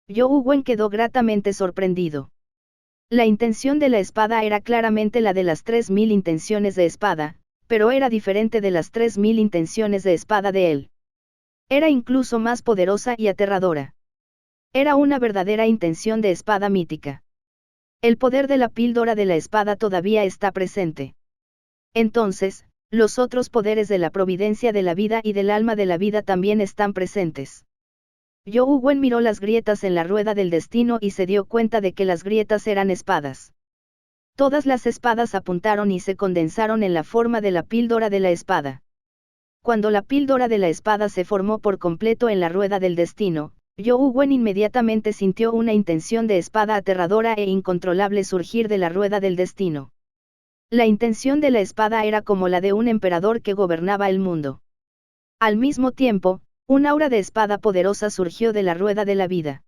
Speaker 1: You Wen quedó gratamente sorprendido. La intención de la espada era claramente la de las 3000 intenciones de espada, pero era diferente de las 3000 intenciones de espada de él. Era incluso más poderosa y aterradora. Era una verdadera intención de espada mítica. El poder de la píldora de la espada todavía está presente. Entonces, los otros poderes de la providencia de la vida y del alma de la vida también están presentes. You Wen miró las grietas en la rueda del destino y se dio cuenta de que las grietas eran espadas. Todas las espadas apuntaron y se condensaron en la forma de la píldora de la espada. Cuando la píldora de la espada se formó por completo en la rueda del destino, You Wen inmediatamente sintió una intención de espada aterradora e incontrolable surgir de la rueda del destino. La intención de la espada era como la de un emperador que gobernaba el mundo. Al mismo tiempo, un aura de espada poderosa surgió de la rueda de la vida.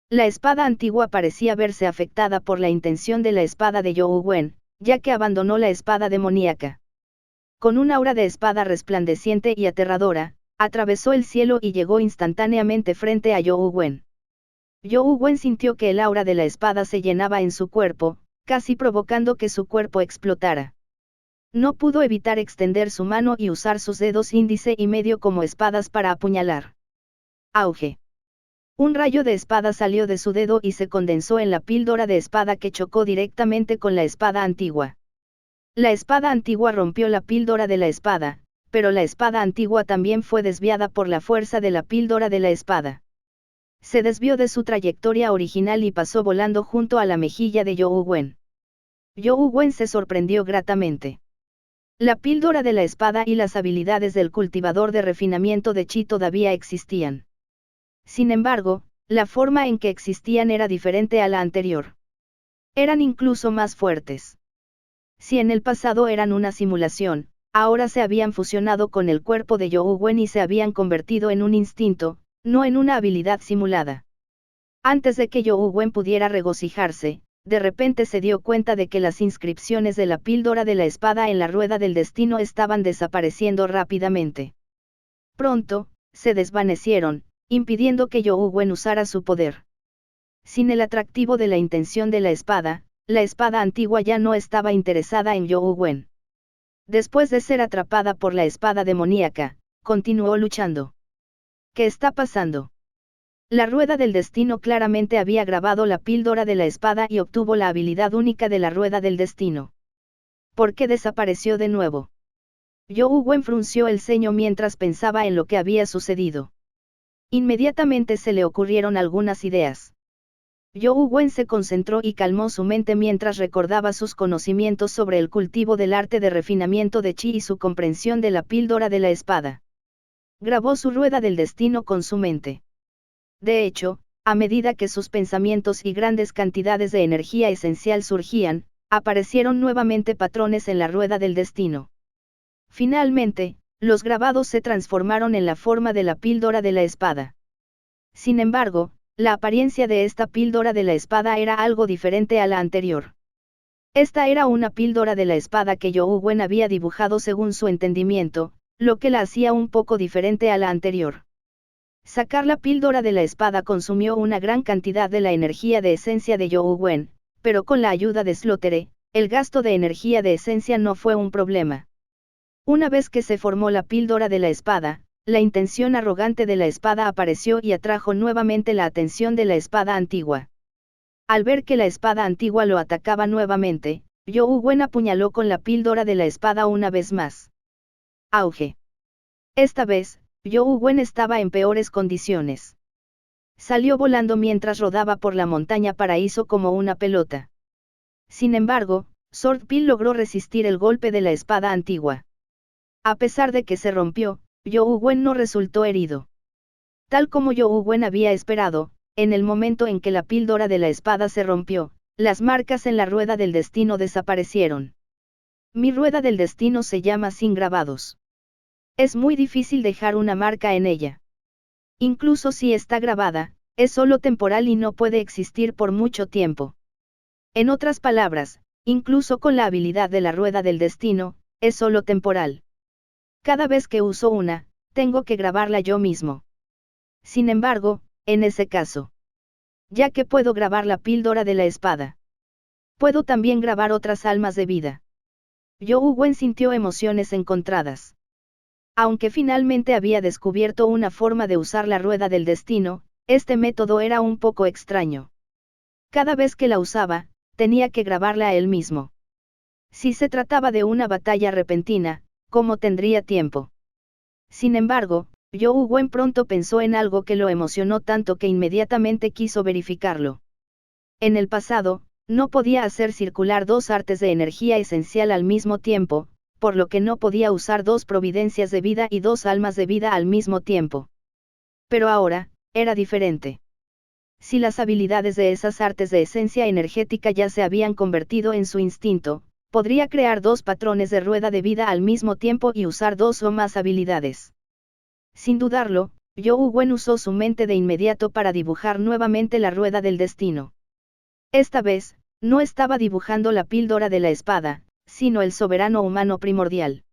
Speaker 1: La espada antigua parecía verse afectada por la intención de la espada de You Wen, ya que abandonó la espada demoníaca. Con un aura de espada resplandeciente y aterradora, atravesó el cielo y llegó instantáneamente frente a You Wen. You Wen sintió que el aura de la espada se llenaba en su cuerpo, casi provocando que su cuerpo explotara. No pudo evitar extender su mano y usar sus dedos índice y medio como espadas para apuñalar. Auge. Un rayo de espada salió de su dedo y se condensó en la píldora de espada que chocó directamente con la espada antigua. La espada antigua rompió la píldora de la espada, pero la espada antigua también fue desviada por la fuerza de la píldora de la espada. Se desvió de su trayectoria original y pasó volando junto a la mejilla de You Wen. You Wen se sorprendió gratamente. La píldora de la espada y las habilidades del cultivador de refinamiento de chi todavía existían. Sin embargo, la forma en que existían era diferente a la anterior. Eran incluso más fuertes. Si en el pasado eran una simulación, ahora se habían fusionado con el cuerpo de Youwen Wen y se habían convertido en un instinto, no en una habilidad simulada. Antes de que Youwen Wen pudiera regocijarse, de repente se dio cuenta de que las inscripciones de la píldora de la espada en la rueda del destino estaban desapareciendo rápidamente. Pronto, se desvanecieron, impidiendo que Youwen Wen usara su poder. Sin el atractivo de la intención de la espada antigua ya no estaba interesada en Youwen Wen. Después de ser atrapada por la espada demoníaca, continuó luchando. ¿Qué está pasando? La rueda del destino claramente había grabado la píldora de la espada y obtuvo la habilidad única de la rueda del destino. ¿Por qué desapareció de nuevo? Youwen Wen frunció el ceño mientras pensaba en lo que había sucedido. Inmediatamente se le ocurrieron algunas ideas. Youwen Wen se concentró y calmó su mente mientras recordaba sus conocimientos sobre el cultivo del arte de refinamiento de chi y su comprensión de la píldora de la espada. Grabó su rueda del destino con su mente. De hecho, a medida que sus pensamientos y grandes cantidades de energía esencial surgían, aparecieron nuevamente patrones en la rueda del destino. Finalmente, los grabados se transformaron en la forma de la píldora de la espada. Sin embargo, la apariencia de esta píldora de la espada era algo diferente a la anterior. Esta era una píldora de la espada que Youwen Wen había dibujado según su entendimiento, lo que la hacía un poco diferente a la anterior. Sacar la píldora de la espada consumió una gran cantidad de la energía de esencia de Youwen Wen, pero con la ayuda de Slaughter, el gasto de energía de esencia no fue un problema. Una vez que se formó la píldora de la espada, la intención arrogante de la espada apareció y atrajo nuevamente la atención de la espada antigua. Al ver que la espada antigua lo atacaba nuevamente, Youwen Wen apuñaló con la píldora de la espada una vez más. Auge. Esta vez, Youwen Wen estaba en peores condiciones. Salió volando mientras rodaba por la montaña paraíso como una pelota. Sin embargo, Swordpill logró resistir el golpe de la espada antigua. A pesar de que se rompió, Youwen Wen no resultó herido. Tal como Youwen Wen había esperado, en el momento en que la píldora de la espada se rompió, las marcas en la rueda del destino desaparecieron. Mi rueda del destino se llama sin grabados. Es muy difícil dejar una marca en ella. Incluso si está grabada, es solo temporal y no puede existir por mucho tiempo. En otras palabras, incluso con la habilidad de la rueda del destino, es solo temporal. Cada vez que uso una, tengo que grabarla yo mismo. Sin embargo, en ese caso, ya que puedo grabar la píldora de la espada, puedo también grabar otras almas de vida. Youwen Wen sintió emociones encontradas. Aunque finalmente había descubierto una forma de usar la rueda del destino, este método era un poco extraño. Cada vez que la usaba, tenía que grabarla a él mismo. Si se trataba de una batalla repentina, ¿cómo tendría tiempo? Sin embargo, Youwen Wen pronto pensó en algo que lo emocionó tanto que inmediatamente quiso verificarlo. En el pasado, no podía hacer circular dos artes de energía esencial al mismo tiempo, por lo que no podía usar dos providencias de vida y dos almas de vida al mismo tiempo. Pero ahora, era diferente. Si las habilidades de esas artes de esencia energética ya se habían convertido en su instinto, podría crear dos patrones de rueda de vida al mismo tiempo y usar dos o más habilidades. Sin dudarlo, Youwen Wen usó su mente de inmediato para dibujar nuevamente la rueda del destino. Esta vez, no estaba dibujando la píldora de la espada, sino el soberano humano primordial.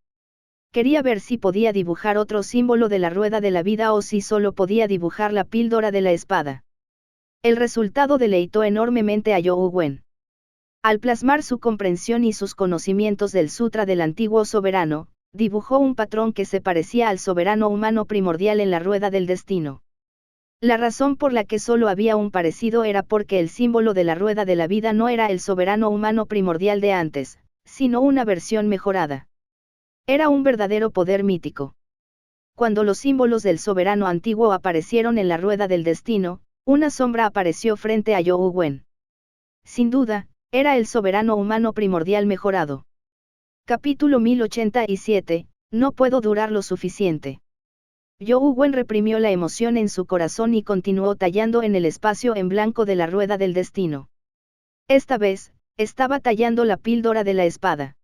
Speaker 1: Quería ver si podía dibujar otro símbolo de la rueda de la vida o si solo podía dibujar la píldora de la espada. El resultado deleitó enormemente a Youwen Wen. Al plasmar su comprensión y sus conocimientos del Sutra del Antiguo Soberano, dibujó un patrón que se parecía al soberano humano primordial en la rueda del destino. La razón por la que solo había un parecido era porque el símbolo de la rueda de la vida no era el soberano humano primordial de antes, sino una versión mejorada. Era un verdadero poder mítico. Cuando los símbolos del soberano antiguo aparecieron en la rueda del destino, una sombra apareció frente a Youwen Wen. Sin duda, era el soberano humano primordial mejorado. Capítulo 1087, no puedo durar lo suficiente. Youwen Wen reprimió la emoción en su corazón y continuó tallando en el espacio en blanco de la rueda del destino. Esta vez, estaba tallando la píldora de la espada.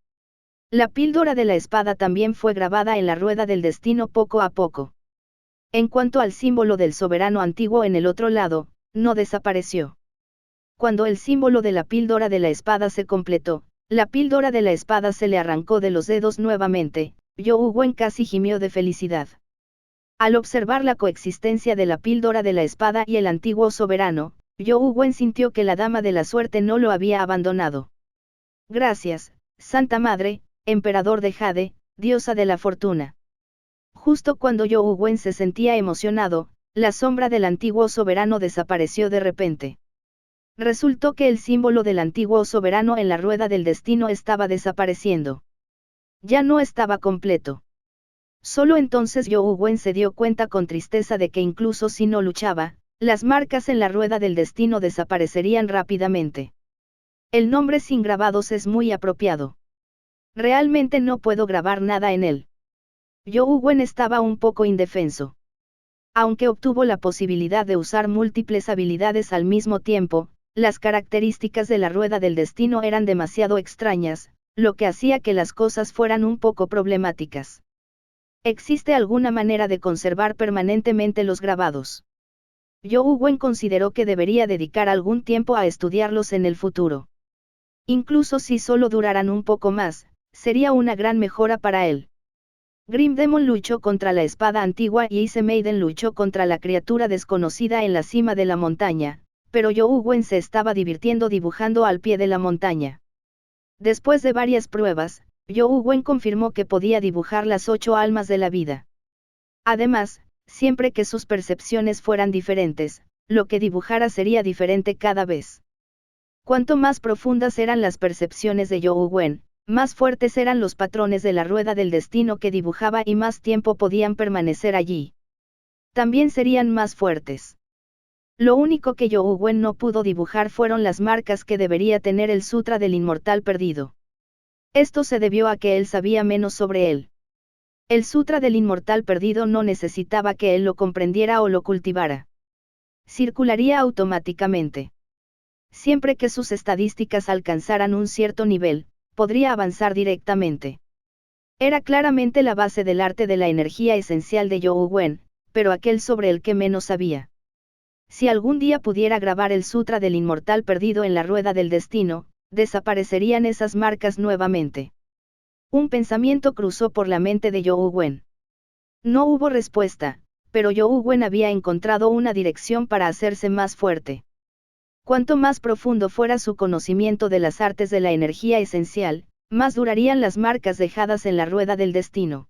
Speaker 1: La píldora de la espada también fue grabada en la rueda del destino poco a poco. En cuanto al símbolo del soberano antiguo en el otro lado, no desapareció. Cuando el símbolo de la píldora de la espada se completó, la píldora de la espada se le arrancó de los dedos nuevamente. Zhou Wen casi gimió de felicidad. Al observar la coexistencia de la píldora de la espada y el antiguo soberano, Zhou Wen sintió que la dama de la suerte no lo había abandonado. Gracias, Santa Madre, Emperador de Jade, diosa de la fortuna. Justo cuando Zhou Wen se sentía emocionado, la sombra del antiguo soberano desapareció de repente. Resultó que el símbolo del antiguo soberano en la rueda del destino estaba desapareciendo. Ya no estaba completo. Solo entonces Zhou Wen se dio cuenta con tristeza de que incluso si no luchaba, las marcas en la rueda del destino desaparecerían rápidamente. El nombre sin grabados es muy apropiado. Realmente no puedo grabar nada en él. Zhou Wen estaba un poco indefenso. Aunque obtuvo la posibilidad de usar múltiples habilidades al mismo tiempo, las características de la rueda del destino eran demasiado extrañas, lo que hacía que las cosas fueran un poco problemáticas. ¿Existe alguna manera de conservar permanentemente los grabados? Zhou Wen consideró que debería dedicar algún tiempo a estudiarlos en el futuro. Incluso si solo duraran un poco más, sería una gran mejora para él. Grim Demon luchó contra la espada antigua y Ice Maiden luchó contra la criatura desconocida en la cima de la montaña, pero Zhou Wen se estaba divirtiendo dibujando al pie de la montaña. Después de varias pruebas, Zhou Wen confirmó que podía dibujar las 8 almas de la vida. Además, siempre que sus percepciones fueran diferentes, lo que dibujara sería diferente cada vez. Cuanto más profundas eran las percepciones de Zhou Wen, más fuertes eran los patrones de la rueda del destino que dibujaba y más tiempo podían permanecer allí. También serían más fuertes. Lo único que Zhou Wen no pudo dibujar fueron las marcas que debería tener el Sutra del Inmortal Perdido. Esto se debió a que él sabía menos sobre él. El Sutra del Inmortal Perdido no necesitaba que él lo comprendiera o lo cultivara. Circularía automáticamente. Siempre que sus estadísticas alcanzaran un cierto nivel, podría avanzar directamente. Era claramente la base del arte de la energía esencial de Zhou Wen, pero aquel sobre el que menos sabía. Si algún día pudiera grabar el Sutra del Inmortal Perdido en la rueda del destino, desaparecerían esas marcas nuevamente. Un pensamiento cruzó por la mente de Zhou Wen. No hubo respuesta, pero Zhou Wen había encontrado una dirección para hacerse más fuerte. Cuanto más profundo fuera su conocimiento de las artes de la energía esencial, más durarían las marcas dejadas en la rueda del destino.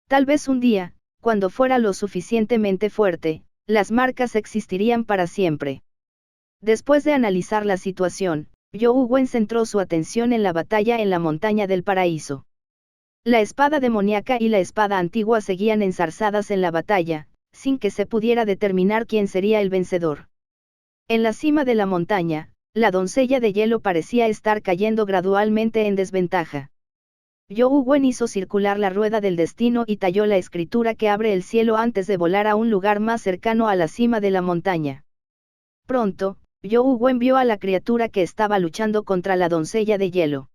Speaker 1: Tal vez un día, cuando fuera lo suficientemente fuerte, las marcas existirían para siempre. Después de analizar la situación, Zhou Wen centró su atención en la batalla en la montaña del paraíso. La espada demoníaca y la espada antigua seguían enzarzadas en la batalla, sin que se pudiera determinar quién sería el vencedor. En la cima de la montaña, la doncella de hielo parecía estar cayendo gradualmente en desventaja. Zhou Wen hizo circular la rueda del destino y talló la escritura que abre el cielo antes de volar a un lugar más cercano a la cima de la montaña. Pronto, Zhou Wen vio a la criatura que estaba luchando contra la doncella de hielo.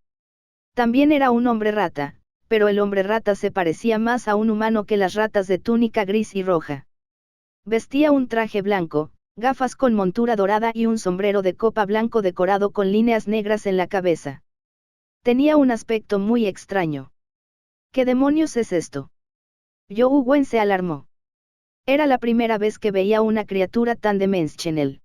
Speaker 1: También era un hombre rata, pero el hombre rata se parecía más a un humano que las ratas de túnica gris y roja. Vestía un traje blanco, gafas con montura dorada y un sombrero de copa blanco decorado con líneas negras en la cabeza. Tenía un aspecto muy extraño. ¿Qué demonios es esto? Zhou Wen se alarmó. Era la primera vez que veía una criatura tan dimensional.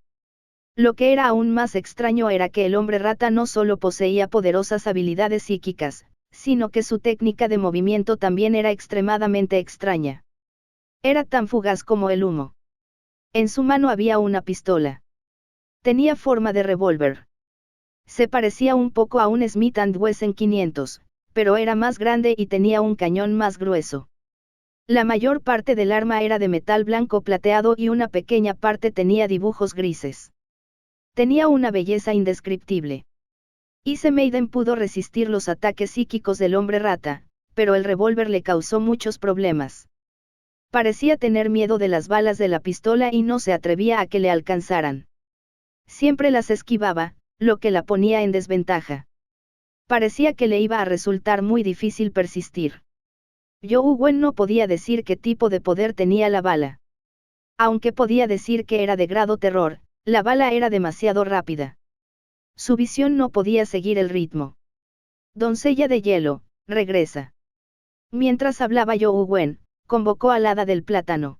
Speaker 1: Lo que era aún más extraño era que el hombre rata no solo poseía poderosas habilidades psíquicas, sino que su técnica de movimiento también era extremadamente extraña. Era tan fugaz como el humo. En su mano había una pistola. Tenía forma de revólver. Se parecía un poco a un Smith & Wesson 500, pero era más grande y tenía un cañón más grueso. La mayor parte del arma era de metal blanco plateado y una pequeña parte tenía dibujos grises. Tenía una belleza indescriptible. Ice Maiden pudo resistir los ataques psíquicos del hombre rata, pero el revólver le causó muchos problemas. Parecía tener miedo de las balas de la pistola y no se atrevía a que le alcanzaran. Siempre las esquivaba, lo que la ponía en desventaja. Parecía que le iba a resultar muy difícil persistir. Zhou Wen no podía decir qué tipo de poder tenía la bala. Aunque podía decir que era de grado terror, la bala era demasiado rápida. Su visión no podía seguir el ritmo. Doncella de hielo, regresa. Mientras hablaba Zhou Wen, convocó al hada del plátano.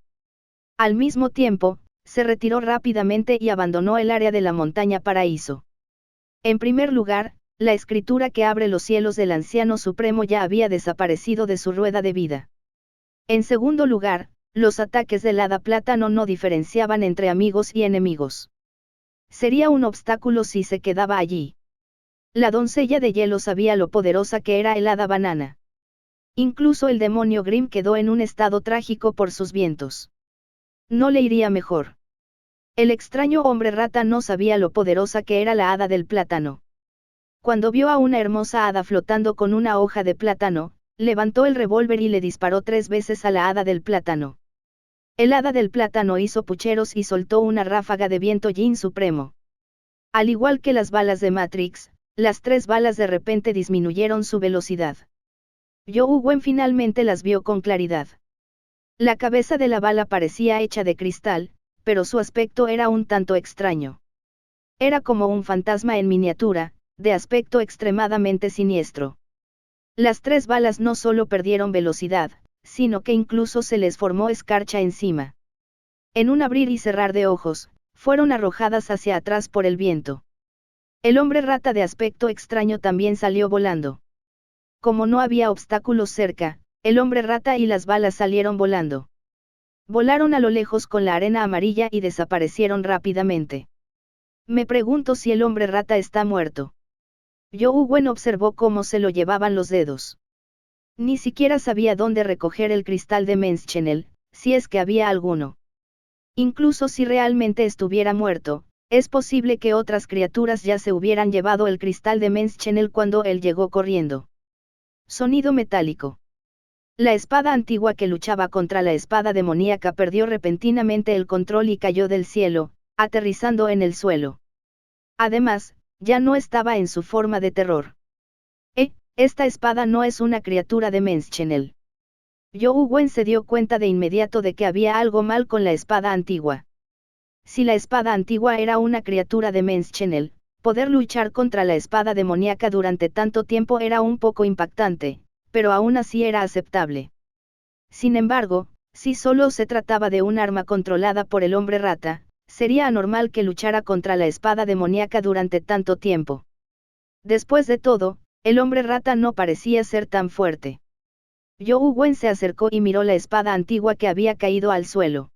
Speaker 1: Al mismo tiempo, se retiró rápidamente y abandonó el área de la montaña paraíso. En primer lugar, la escritura que abre los cielos del anciano supremo ya había desaparecido de su rueda de vida. En segundo lugar, los ataques del hada plátano no diferenciaban entre amigos y enemigos. Sería un obstáculo si se quedaba allí. La doncella de hielo sabía lo poderosa que era el hada banana. Incluso el demonio Grimm quedó en un estado trágico por sus vientos. No le iría mejor. El extraño hombre rata no sabía lo poderosa que era la hada del plátano. Cuando vio a una hermosa hada flotando con una hoja de plátano, levantó el revólver y le disparó 3 veces a la hada del plátano. El hada del plátano hizo pucheros y soltó una ráfaga de viento yin supremo. Al igual que las balas de Matrix, las 3 balas de repente disminuyeron su velocidad. Zhou Wen finalmente las vio con claridad. La cabeza de la bala parecía hecha de cristal, pero su aspecto era un tanto extraño. Era como un fantasma en miniatura, de aspecto extremadamente siniestro. Las 3 balas no solo perdieron velocidad, sino que incluso se les formó escarcha encima. En un abrir y cerrar de ojos, fueron arrojadas hacia atrás por el viento. El hombre rata de aspecto extraño también salió volando. Como no había obstáculos cerca, el hombre rata y las balas salieron volando. Volaron a lo lejos con la arena amarilla y desaparecieron rápidamente. Me pregunto si el hombre rata está muerto. Zhou Wen observó cómo se lo llevaban los dedos. Ni siquiera sabía dónde recoger el cristal de Menschenel, si es que había alguno. Incluso si realmente estuviera muerto, es posible que otras criaturas ya se hubieran llevado el cristal de Menschenel cuando él llegó corriendo. Sonido metálico. La espada antigua que luchaba contra la espada demoníaca perdió repentinamente el control y cayó del cielo, aterrizando en el suelo. Además, ya no estaba en su forma de terror. Esta espada no es una criatura de Menschenel. Zhou Wen se dio cuenta de inmediato de que había algo mal con la espada antigua. Si la espada antigua era una criatura de Menschenel, poder luchar contra la espada demoníaca durante tanto tiempo era un poco impactante, pero aún así era aceptable. Sin embargo, si solo se trataba de un arma controlada por el hombre rata, sería anormal que luchara contra la espada demoníaca durante tanto tiempo. Después de todo, el hombre rata no parecía ser tan fuerte. Zhou Wen se acercó y miró la espada antigua que había caído al suelo.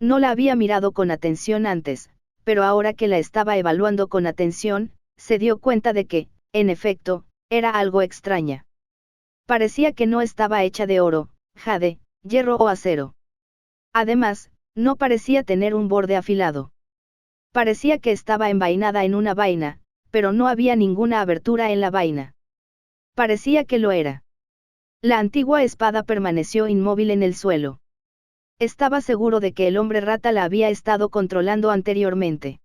Speaker 1: No la había mirado con atención antes, pero ahora que la estaba evaluando con atención, se dio cuenta de que, en efecto, era algo extraña. Parecía que no estaba hecha de oro, jade, hierro o acero. Además, no parecía tener un borde afilado. Parecía que estaba envainada en una vaina, pero no había ninguna abertura en la vaina. Parecía que lo era. La antigua espada permaneció inmóvil en el suelo. Estaba seguro de que el hombre rata la había estado controlando anteriormente.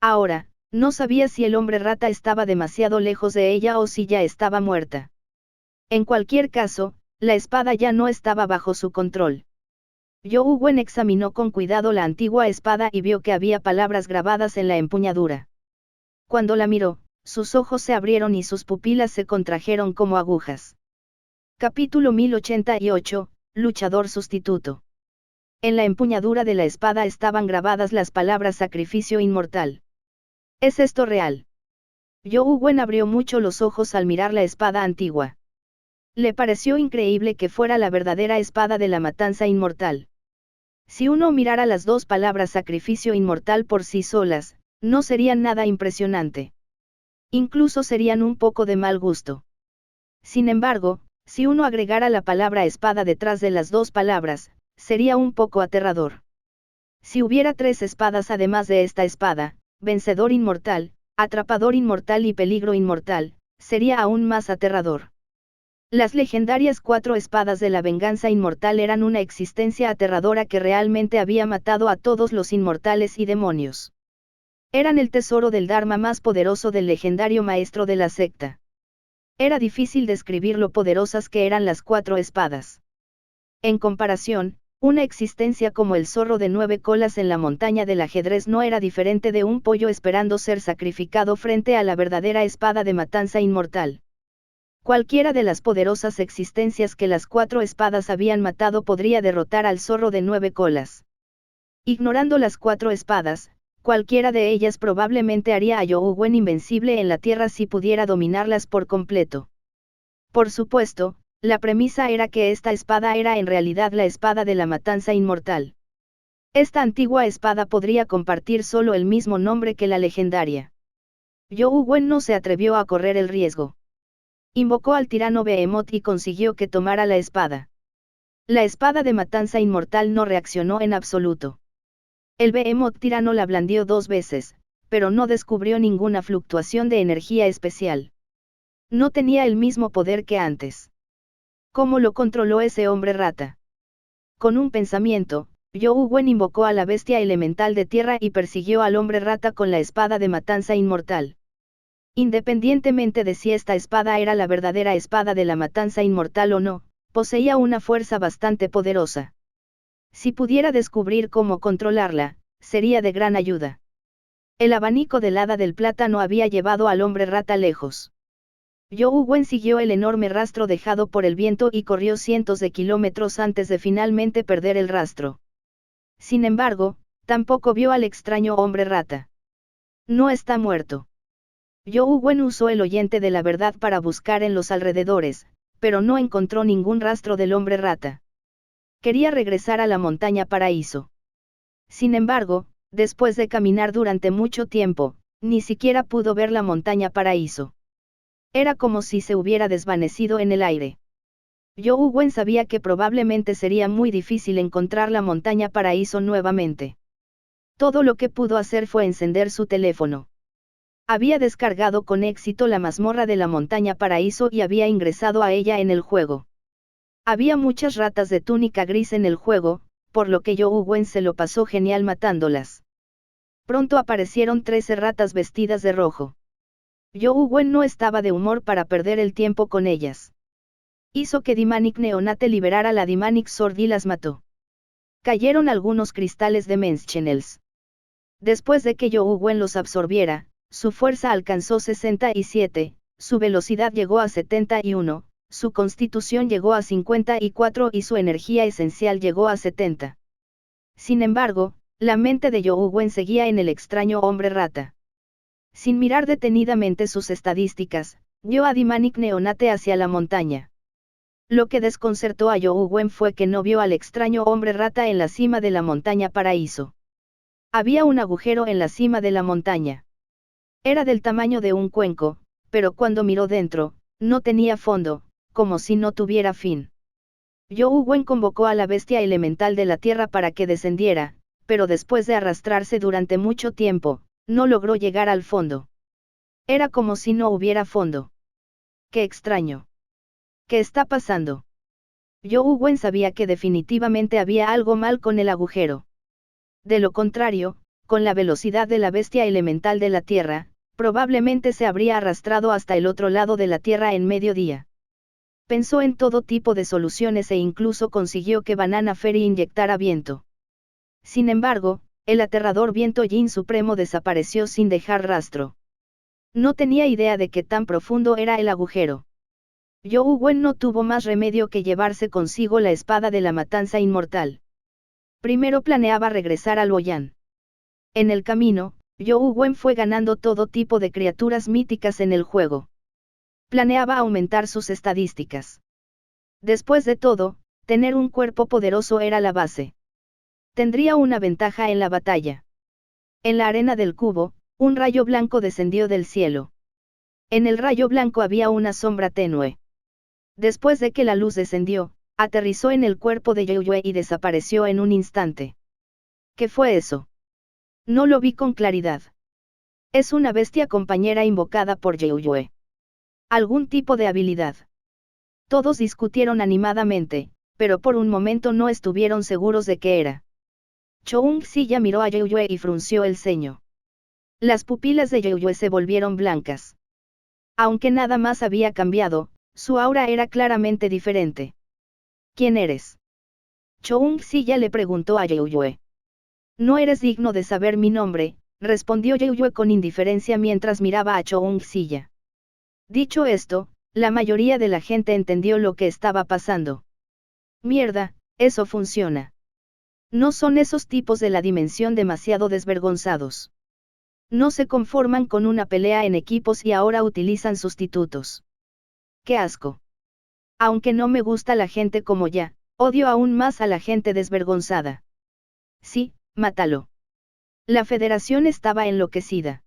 Speaker 1: Ahora, no sabía si el hombre rata estaba demasiado lejos de ella o si ya estaba muerta. En cualquier caso, la espada ya no estaba bajo su control. Zhou Wen examinó con cuidado la antigua espada y vio que había palabras grabadas en la empuñadura. Cuando la miró, sus ojos se abrieron y sus pupilas se contrajeron como agujas. Capítulo 1088, Luchador sustituto. En la empuñadura de la espada estaban grabadas las palabras sacrificio inmortal. ¿Es esto real? Zhou Wen abrió mucho los ojos al mirar la espada antigua. Le pareció increíble que fuera la verdadera espada de la matanza inmortal. Si uno mirara las 2 palabras sacrificio inmortal por sí solas, no serían nada impresionante. Incluso serían un poco de mal gusto. Sin embargo, si uno agregara la palabra espada detrás de las 2 palabras, sería un poco aterrador. Si hubiera 3 espadas además de esta espada, vencedor inmortal, atrapador inmortal y peligro inmortal, sería aún más aterrador. Las legendarias 4 espadas de la venganza inmortal eran una existencia aterradora que realmente había matado a todos los inmortales y demonios. Eran el tesoro del Dharma más poderoso del legendario maestro de la secta. Era difícil describir lo poderosas que eran las 4 espadas. En comparación, una existencia como el zorro de 9 colas en la montaña del ajedrez no era diferente de un pollo esperando ser sacrificado frente a la verdadera espada de matanza inmortal. Cualquiera de las poderosas existencias que las 4 espadas habían matado podría derrotar al zorro de 9 colas. Ignorando las 4 espadas, cualquiera de ellas probablemente haría a Zhou Wen invencible en la tierra si pudiera dominarlas por completo. Por supuesto, la premisa era que esta espada era en realidad la espada de la matanza inmortal. Esta antigua espada podría compartir solo el mismo nombre que la legendaria. Zhou Wen no se atrevió a correr el riesgo. Invocó al tirano Behemoth y consiguió que tomara la espada. La espada de matanza inmortal no reaccionó en absoluto. El Behemoth tirano la blandió 2 veces, pero no descubrió ninguna fluctuación de energía especial. No tenía el mismo poder que antes. ¿Cómo lo controló ese hombre rata? Con un pensamiento, Zhou Wen invocó a la bestia elemental de tierra y persiguió al hombre rata con la espada de matanza inmortal. Independientemente de si esta espada era la verdadera espada de la matanza inmortal o no, poseía una fuerza bastante poderosa. Si pudiera descubrir cómo controlarla, sería de gran ayuda. El abanico del hada del plátano había llevado al hombre rata lejos. Zhou Wen siguió el enorme rastro dejado por el viento y corrió cientos de kilómetros antes de finalmente perder el rastro. Sin embargo, tampoco vio al extraño hombre rata. No está muerto. Zhou Wen usó el oyente de la verdad para buscar en los alrededores, pero no encontró ningún rastro del hombre rata. Quería regresar a la montaña paraíso. Sin embargo, después de caminar durante mucho tiempo, ni siquiera pudo ver la montaña paraíso. Era como si se hubiera desvanecido en el aire. Zhou Wen sabía que probablemente sería muy difícil encontrar la montaña paraíso nuevamente. Todo lo que pudo hacer fue encender su teléfono. Había descargado con éxito la mazmorra de la montaña paraíso y había ingresado a ella en el juego. Había muchas ratas de túnica gris en el juego, por lo que Zhou Wen se lo pasó genial matándolas. Pronto aparecieron 13 ratas vestidas de rojo. Zhou Wen no estaba de humor para perder el tiempo con ellas. Hizo que Demanic Neonate liberara la Demanic Sword y las mató. Cayeron algunos cristales de Menschenels. Después de que Zhou Wen los absorbiera, su fuerza alcanzó 67, su velocidad llegó a 71, su constitución llegó a 54 y su energía esencial llegó a 70. Sin embargo, la mente de Zhou Wen seguía en el extraño hombre rata. Sin mirar detenidamente sus estadísticas, guió a Demanic Neonate hacia la montaña. Lo que desconcertó a Zhou Wen fue que no vio al extraño hombre rata en la cima de la montaña paraíso. Había un agujero en la cima de la montaña. Era del tamaño de un cuenco, pero cuando miró dentro, no tenía fondo, como si no tuviera fin. Zhou Wen convocó a la bestia elemental de la tierra para que descendiera, pero después de arrastrarse durante mucho tiempo, no logró llegar al fondo. Era como si no hubiera fondo. ¡Qué extraño! ¿Qué está pasando? Zhou Wen sabía que definitivamente había algo mal con el agujero. De lo contrario, con la velocidad de la bestia elemental de la tierra, probablemente se habría arrastrado hasta el otro lado de la tierra en mediodía. Pensó en todo tipo de soluciones e incluso consiguió que Banana Fairy inyectara viento. Sin embargo, el aterrador viento Yin Supremo desapareció sin dejar rastro. No tenía idea de qué tan profundo era el agujero. Zhou Wen no tuvo más remedio que llevarse consigo la espada de la matanza inmortal. Primero planeaba regresar a Luoyang. En el camino, Zhou Wen fue ganando todo tipo de criaturas míticas en el juego. Planeaba aumentar sus estadísticas. Después de todo, tener un cuerpo poderoso era la base. Tendría una ventaja en la batalla. En la arena del cubo, un rayo blanco descendió del cielo. En el rayo blanco había una sombra tenue. Después de que la luz descendió, aterrizó en el cuerpo de Zhou Yue y desapareció en un instante. ¿Qué fue eso? No lo vi con claridad. Es una bestia compañera invocada por Zhou Yue. Algún tipo de habilidad. Todos discutieron animadamente, pero por un momento no estuvieron seguros de qué era. Choung-Si ya miró a Zhou Yue y frunció el ceño. Las pupilas de Zhou Yue se volvieron blancas. Aunque nada más había cambiado, su aura era claramente diferente. ¿Quién eres? Choung-Silla le preguntó a Yeoyue. No eres digno de saber mi nombre, respondió Yeoyue con indiferencia mientras miraba a Choung-Silla. Dicho esto, la mayoría de la gente entendió lo que estaba pasando. Mierda, eso funciona. No son esos tipos de la dimensión demasiado desvergonzados. No se conforman con una pelea en equipos y ahora utilizan sustitutos. ¡Qué asco! Aunque no me gusta la gente como ya, odio aún más a la gente desvergonzada. Sí, mátalo. La Federación estaba enloquecida.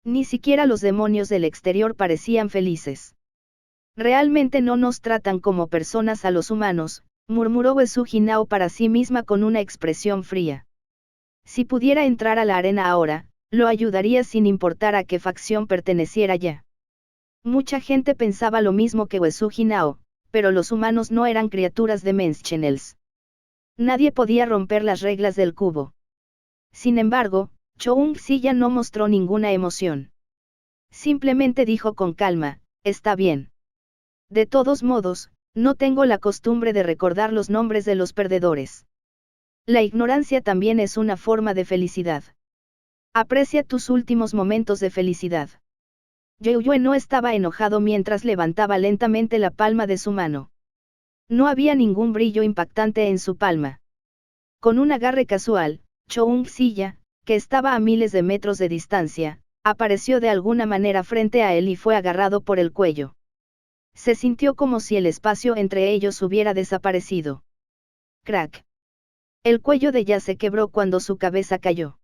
Speaker 1: Ni siquiera los demonios del exterior parecían felices. Realmente no nos tratan como personas a los humanos, murmuró Uesugi Nao para sí misma con una expresión fría. Si pudiera entrar a la arena ahora, lo ayudaría sin importar a qué facción perteneciera ya. Mucha gente pensaba lo mismo que Uesugi Nao, pero los humanos no eran criaturas de Menschenels. Nadie podía romper las reglas del cubo. Sin embargo, Choung-Silla no mostró ninguna emoción. Simplemente dijo con calma, está bien. De todos modos, no tengo la costumbre de recordar los nombres de los perdedores. La ignorancia también es una forma de felicidad. Aprecia tus últimos momentos de felicidad. Yeoyue no estaba enojado mientras levantaba lentamente la palma de su mano. No había ningún brillo impactante en su palma. Con un agarre casual, Choung-Silla, que estaba a miles de metros de distancia, apareció de alguna manera frente a él y fue agarrado por el cuello. Se sintió como si el espacio entre ellos hubiera desaparecido. Crack. El cuello de Ya se quebró cuando su cabeza cayó.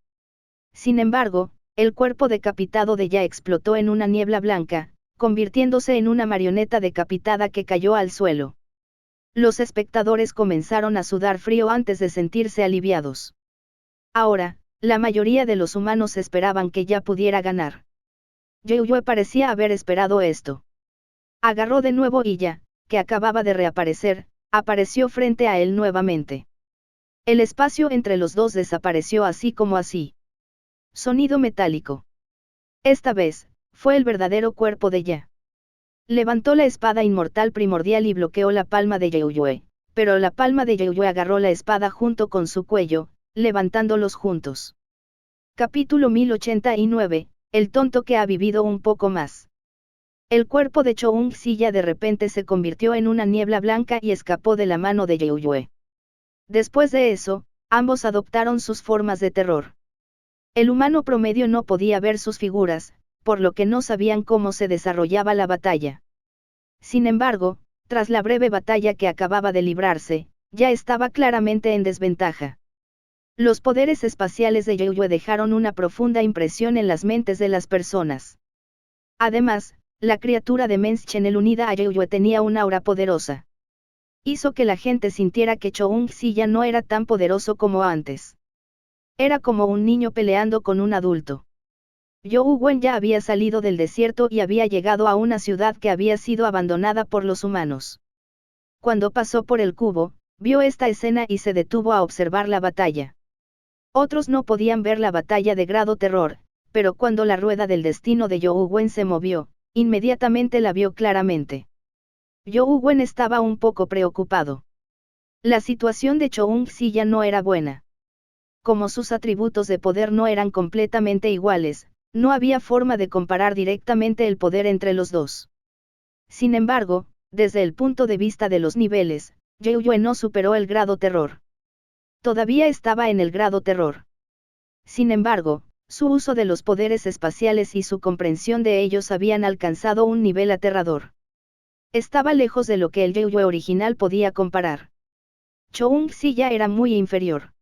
Speaker 1: Sin embargo, el cuerpo decapitado de Ya explotó en una niebla blanca, convirtiéndose en una marioneta decapitada que cayó al suelo. Los espectadores comenzaron a sudar frío antes de sentirse aliviados. Ahora, la mayoría de los humanos esperaban que Ya pudiera ganar. Yeoyue parecía haber esperado esto. Agarró de nuevo y Ya, que acababa de reaparecer, apareció frente a él nuevamente. El espacio entre los dos desapareció así como así. Sonido metálico. Esta vez, fue el verdadero cuerpo de Ya. Levantó la espada inmortal primordial y bloqueó la palma de Yeoyue, pero la palma de Yeoyue agarró la espada junto con su cuello, levantándolos juntos. Capítulo 1089, el tonto que ha vivido un poco más. El cuerpo de Choung-Silla de repente se convirtió en una niebla blanca y escapó de la mano de Yeoyue. Después de eso, ambos adoptaron sus formas de terror. El humano promedio no podía ver sus figuras, por lo que no sabían cómo se desarrollaba la batalla. Sin embargo, tras la breve batalla que acababa de librarse, Ya estaba claramente en desventaja. Los poderes espaciales de Yeoyue dejaron una profunda impresión en las mentes de las personas. Además, la criatura de Menschenel unida a Yeoyue tenía una aura poderosa. Hizo que la gente sintiera que Choung-Silla no era tan poderoso como antes. Era como un niño peleando con un adulto. Youwen ya había salido del desierto y había llegado a una ciudad que había sido abandonada por los humanos. Cuando pasó por el cubo, vio esta escena y se detuvo a observar la batalla. Otros no podían ver la batalla de grado terror, pero cuando la rueda del destino de Youwen se movió, inmediatamente la vio claramente. Youwen estaba un poco preocupado. La situación de Choung-Silla no era buena. Como sus atributos de poder no eran completamente iguales, no había forma de comparar directamente el poder entre los dos. Sin embargo, desde el punto de vista de los niveles, Yeoyue no superó el grado terror. Todavía estaba en el grado terror. Sin embargo, su uso de los poderes espaciales y su comprensión de ellos habían alcanzado un nivel aterrador. Estaba lejos de lo que el Yeoyue original podía comparar. Choung-Silla era muy inferior.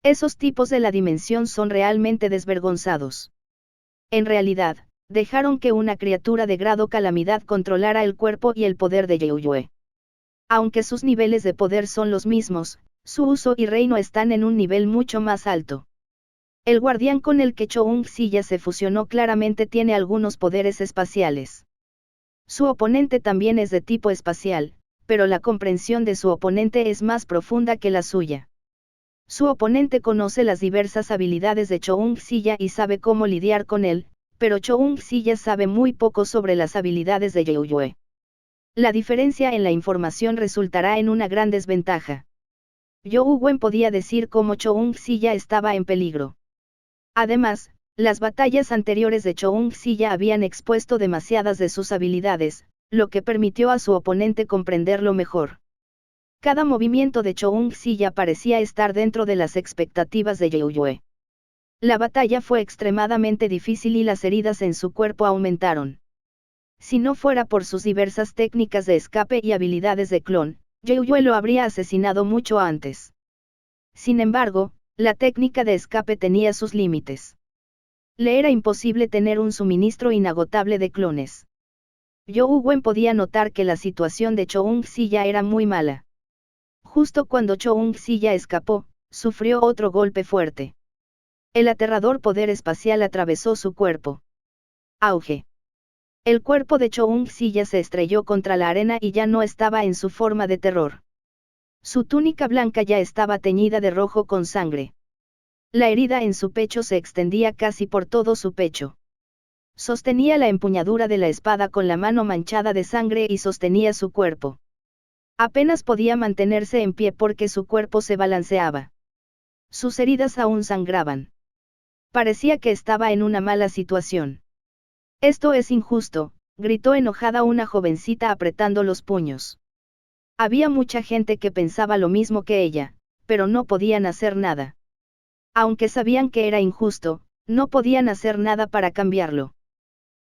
Speaker 1: Esos tipos de la dimensión son realmente desvergonzados. En realidad, dejaron que una criatura de grado calamidad controlara el cuerpo y el poder de Yeoyue. Aunque sus niveles de poder son los mismos, su uso y reino están en un nivel mucho más alto. El guardián con el que Choung-Silla se fusionó claramente tiene algunos poderes espaciales. Su oponente también es de tipo espacial, pero la comprensión de su oponente es más profunda que la suya. Su oponente conoce las diversas habilidades de Choung-Silla y sabe cómo lidiar con él, pero Choung-si sabe muy poco sobre las habilidades de Yeoyue. La diferencia en la información resultará en una gran desventaja. Wen podía decir cómo Choung-si estaba en peligro. Además, las batallas anteriores de Choung-si habían expuesto demasiadas de sus habilidades, lo que permitió a su oponente comprenderlo mejor. Cada movimiento de Choung-si parecía estar dentro de las expectativas de Yeoyue. La batalla fue extremadamente difícil y las heridas en su cuerpo aumentaron. Si no fuera por sus diversas técnicas de escape y habilidades de clon, Yeoyue lo habría asesinado mucho antes. Sin embargo, la técnica de escape tenía sus límites. Le era imposible tener un suministro inagotable de clones. Wen podía notar que la situación de Choung-si era muy mala. Justo cuando Choung-si escapó, sufrió otro golpe fuerte. El aterrador poder espacial atravesó su cuerpo. Auge. El cuerpo de Choung-si se estrelló contra la arena y ya no estaba en su forma de terror. Su túnica blanca ya estaba teñida de rojo con sangre. La herida en su pecho se extendía casi por todo su pecho. Sostenía la empuñadura de la espada con la mano manchada de sangre y sostenía su cuerpo. Apenas podía mantenerse en pie porque su cuerpo se balanceaba. Sus heridas aún sangraban. Parecía que estaba en una mala situación. Esto es injusto, gritó enojada una jovencita apretando los puños. Había mucha gente que pensaba lo mismo que ella, pero no podían hacer nada. Aunque sabían que era injusto, no podían hacer nada para cambiarlo.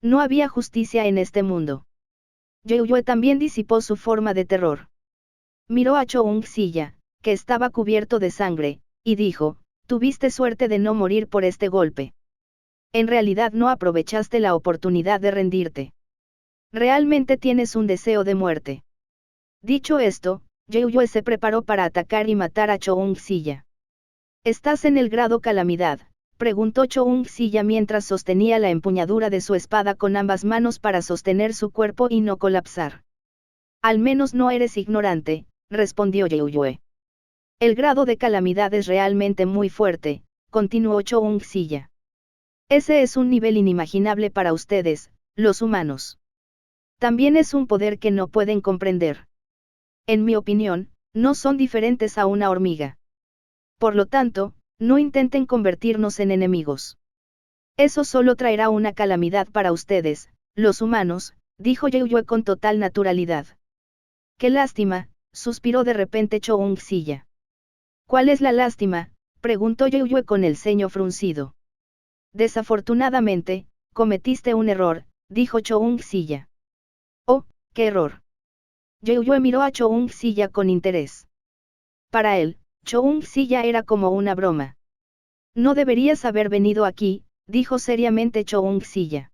Speaker 1: No había justicia en este mundo. Yeoyue también disipó su forma de terror. Miró a Choung-si, que estaba cubierto de sangre, y dijo, tuviste suerte de no morir por este golpe. En realidad no aprovechaste la oportunidad de rendirte. Realmente tienes un deseo de muerte. Dicho esto, Yeoyue se preparó para atacar y matar a Choung-si. ¿Estás en el grado calamidad?, preguntó Choung-si mientras sostenía la empuñadura de su espada con ambas manos para sostener su cuerpo y no colapsar. Al menos no eres ignorante, respondió Yeoyue. El grado de calamidad es realmente muy fuerte, continuó Choung-si. Ese es un nivel inimaginable para ustedes, los humanos. También es un poder que no pueden comprender. En mi opinión, no son diferentes a una hormiga. Por lo tanto, no intenten convertirnos en enemigos. Eso solo traerá una calamidad para ustedes, los humanos, dijo Yeoyue con total naturalidad. Qué lástima, suspiró de repente Choung-si. ¿Cuál es la lástima?, preguntó Yeoyue con el ceño fruncido. Desafortunadamente, cometiste un error, dijo Choung-si. Oh, ¿qué error? Yeoyue miró a Choung-si con interés. Para él, Choung-si era como una broma. No deberías haber venido aquí, dijo seriamente Choung-si.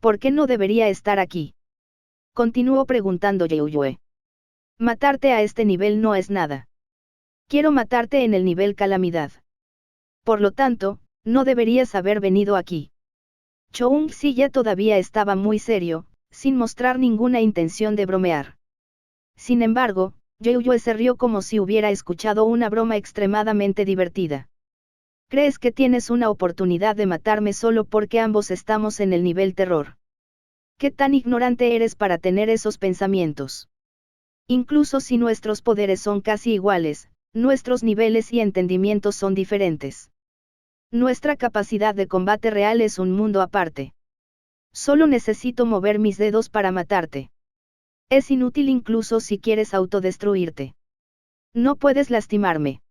Speaker 1: ¿Por qué no debería estar aquí?, continuó preguntando Yeoyue. Matarte a este nivel no es nada. Quiero matarte en el nivel calamidad. Por lo tanto, no deberías haber venido aquí. Choung-si todavía estaba muy serio, sin mostrar ninguna intención de bromear. Sin embargo, Yeoyue se rió como si hubiera escuchado una broma extremadamente divertida. ¿Crees que tienes una oportunidad de matarme solo porque ambos estamos en el nivel terror? ¿Qué tan ignorante eres para tener esos pensamientos? Incluso si nuestros poderes son casi iguales, nuestros niveles y entendimientos son diferentes. Nuestra capacidad de combate real es un mundo aparte. Solo necesito mover mis dedos para matarte. Es inútil incluso si quieres autodestruirte. No puedes lastimarme.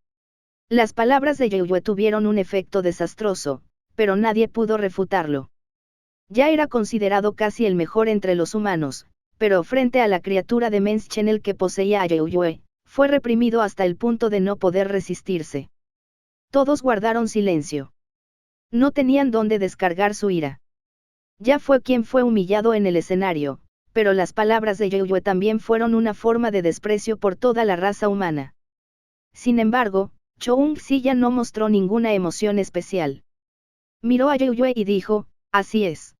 Speaker 1: Las palabras de Yeoyue tuvieron un efecto desastroso, pero nadie pudo refutarlo. Ya era considerado casi el mejor entre los humanos, pero frente a la criatura de Menschenel que poseía a Yeoyue, fue reprimido hasta el punto de no poder resistirse. Todos guardaron silencio. No tenían dónde descargar su ira. Ya fue quien fue humillado en el escenario, pero las palabras de Yeoyue también fueron una forma de desprecio por toda la raza humana. Sin embargo, Choung-si no mostró ninguna emoción especial. Miró a Yeoyue y dijo, así es.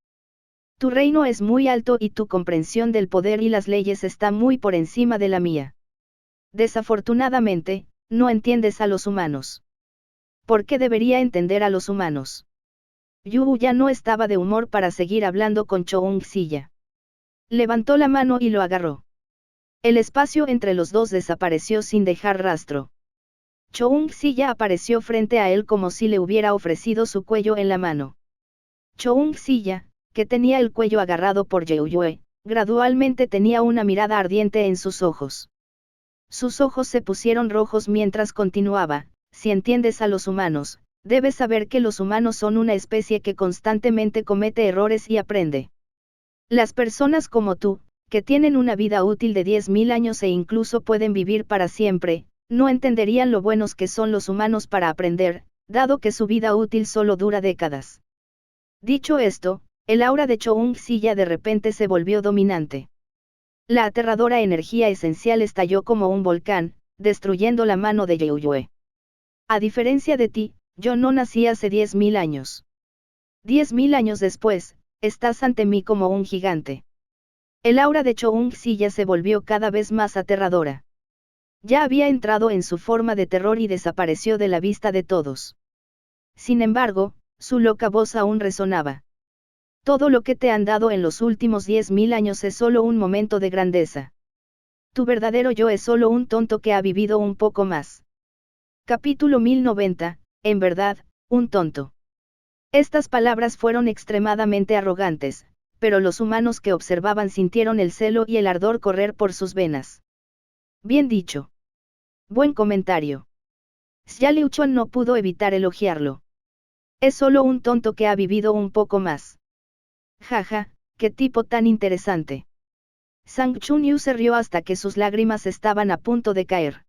Speaker 1: Tu reino es muy alto y tu comprensión del poder y las leyes está muy por encima de la mía. Desafortunadamente, no entiendes a los humanos. ¿Por qué debería entender a los humanos? Yu ya no estaba de humor para seguir hablando con Choung-Silla. Levantó la mano y lo agarró. El espacio entre los dos desapareció sin dejar rastro. Choung-Silla apareció frente a él como si le hubiera ofrecido su cuello en la mano. Choung-Silla, que tenía el cuello agarrado por Yeoyue, gradualmente tenía una mirada ardiente en sus ojos. Sus ojos se pusieron rojos mientras continuaba: si entiendes a los humanos, debes saber que los humanos son una especie que constantemente comete errores y aprende. Las personas como tú, que tienen una vida útil de 10.000 años e incluso pueden vivir para siempre, no entenderían lo buenos que son los humanos para aprender, dado que su vida útil solo dura décadas. Dicho esto, el aura de Choung-Silla de repente se volvió dominante. La aterradora energía esencial estalló como un volcán, destruyendo la mano de Yeoyue. A diferencia de ti, yo no nací hace 10.000 años. 10.000 años después, estás ante mí como un gigante. El aura de Choung-Silla se volvió cada vez más aterradora. Ya había entrado en su forma de terror y desapareció de la vista de todos. Sin embargo, su loca voz aún resonaba. Todo lo que te han dado en los últimos 10.000 años es solo un momento de grandeza. Tu verdadero yo es solo un tonto que ha vivido un poco más. Capítulo 1090, en verdad, un tonto. Estas palabras fueron extremadamente arrogantes, pero los humanos que observaban sintieron el celo y el ardor correr por sus venas. Bien dicho. Buen comentario. Xia Liuchuan no pudo evitar elogiarlo. Es solo un tonto que ha vivido un poco más. Jaja, qué tipo tan interesante. Sang Chunyu se rió hasta que sus lágrimas estaban a punto de caer.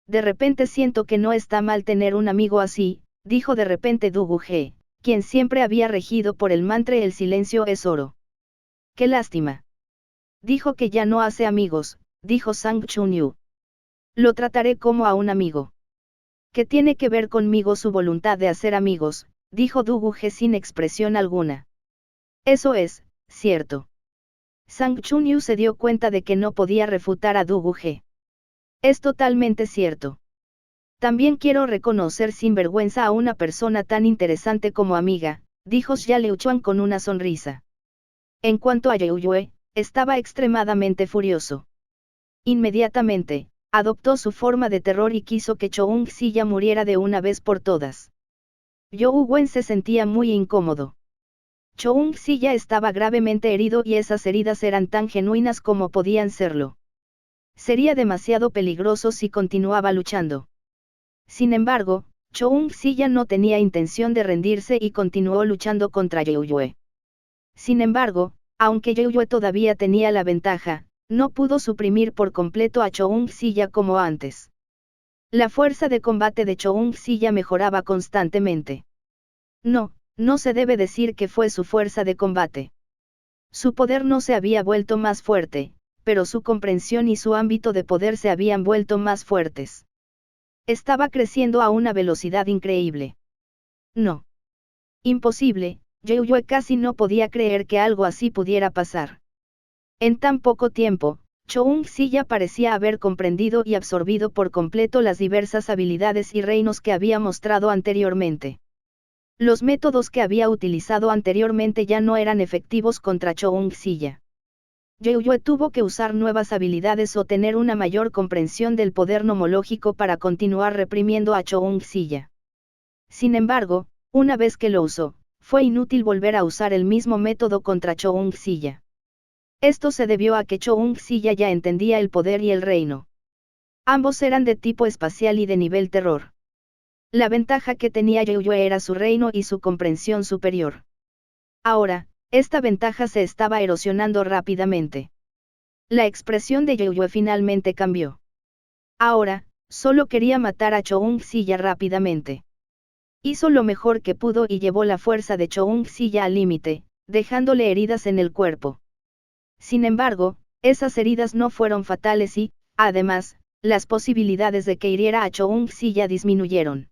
Speaker 1: De repente siento que no está mal tener un amigo así, dijo de repente Du Guhe, quien siempre había regido por el mantra el silencio es oro. Qué lástima. Dijo que ya no hace amigos, dijo Sang Chunyu. Lo trataré como a un amigo. ¿Qué tiene que ver conmigo su voluntad de hacer amigos?, dijo Du Guhe sin expresión alguna. Eso es, cierto. Sang Chunyu se dio cuenta de que no podía refutar a Du Guhe. Es totalmente cierto. También quiero reconocer sin vergüenza a una persona tan interesante como amiga, dijo Xia Liuchuan con una sonrisa. En cuanto a Yeoyue, estaba extremadamente furioso. Inmediatamente, adoptó su forma de terror y quiso que Choung-Silla muriera de una vez por todas. Youwen se sentía muy incómodo. Choung-Silla estaba gravemente herido y esas heridas eran tan genuinas como podían serlo. Sería demasiado peligroso si continuaba luchando. Sin embargo, Choung-Silla no tenía intención de rendirse y continuó luchando contra Yeoyue. Sin embargo, aunque Yeoyue todavía tenía la ventaja, no pudo suprimir por completo a Choung-Silla como antes. La fuerza de combate de Choung-Silla mejoraba constantemente. No se debe decir que fue su fuerza de combate. Su poder no se había vuelto más fuerte, pero su comprensión y su ámbito de poder se habían vuelto más fuertes. Estaba creciendo a una velocidad increíble. No. Imposible, Yeoyue casi no podía creer que algo así pudiera pasar. En tan poco tiempo, Choung-Silla parecía haber comprendido y absorbido por completo las diversas habilidades y reinos que había mostrado anteriormente. Los métodos que había utilizado anteriormente ya no eran efectivos contra Choung-Silla. Yeoyue tuvo que usar nuevas habilidades o tener una mayor comprensión del poder nomológico para continuar reprimiendo a Choung-Silla. Sin embargo, una vez que lo usó, fue inútil volver a usar el mismo método contra Choung-Silla. Esto se debió a que Choung-Silla ya entendía el poder y el reino. Ambos eran de tipo espacial y de nivel terror. La ventaja que tenía Yeoyue era su reino y su comprensión superior. Ahora, esta ventaja se estaba erosionando rápidamente. La expresión de Yeoyue finalmente cambió. Ahora, solo quería matar a Choung-Silla rápidamente. Hizo lo mejor que pudo y llevó la fuerza de Choung-Silla al límite, dejándole heridas en el cuerpo. Sin embargo, esas heridas no fueron fatales y, además, las posibilidades de que hiriera a Choung-Silla disminuyeron.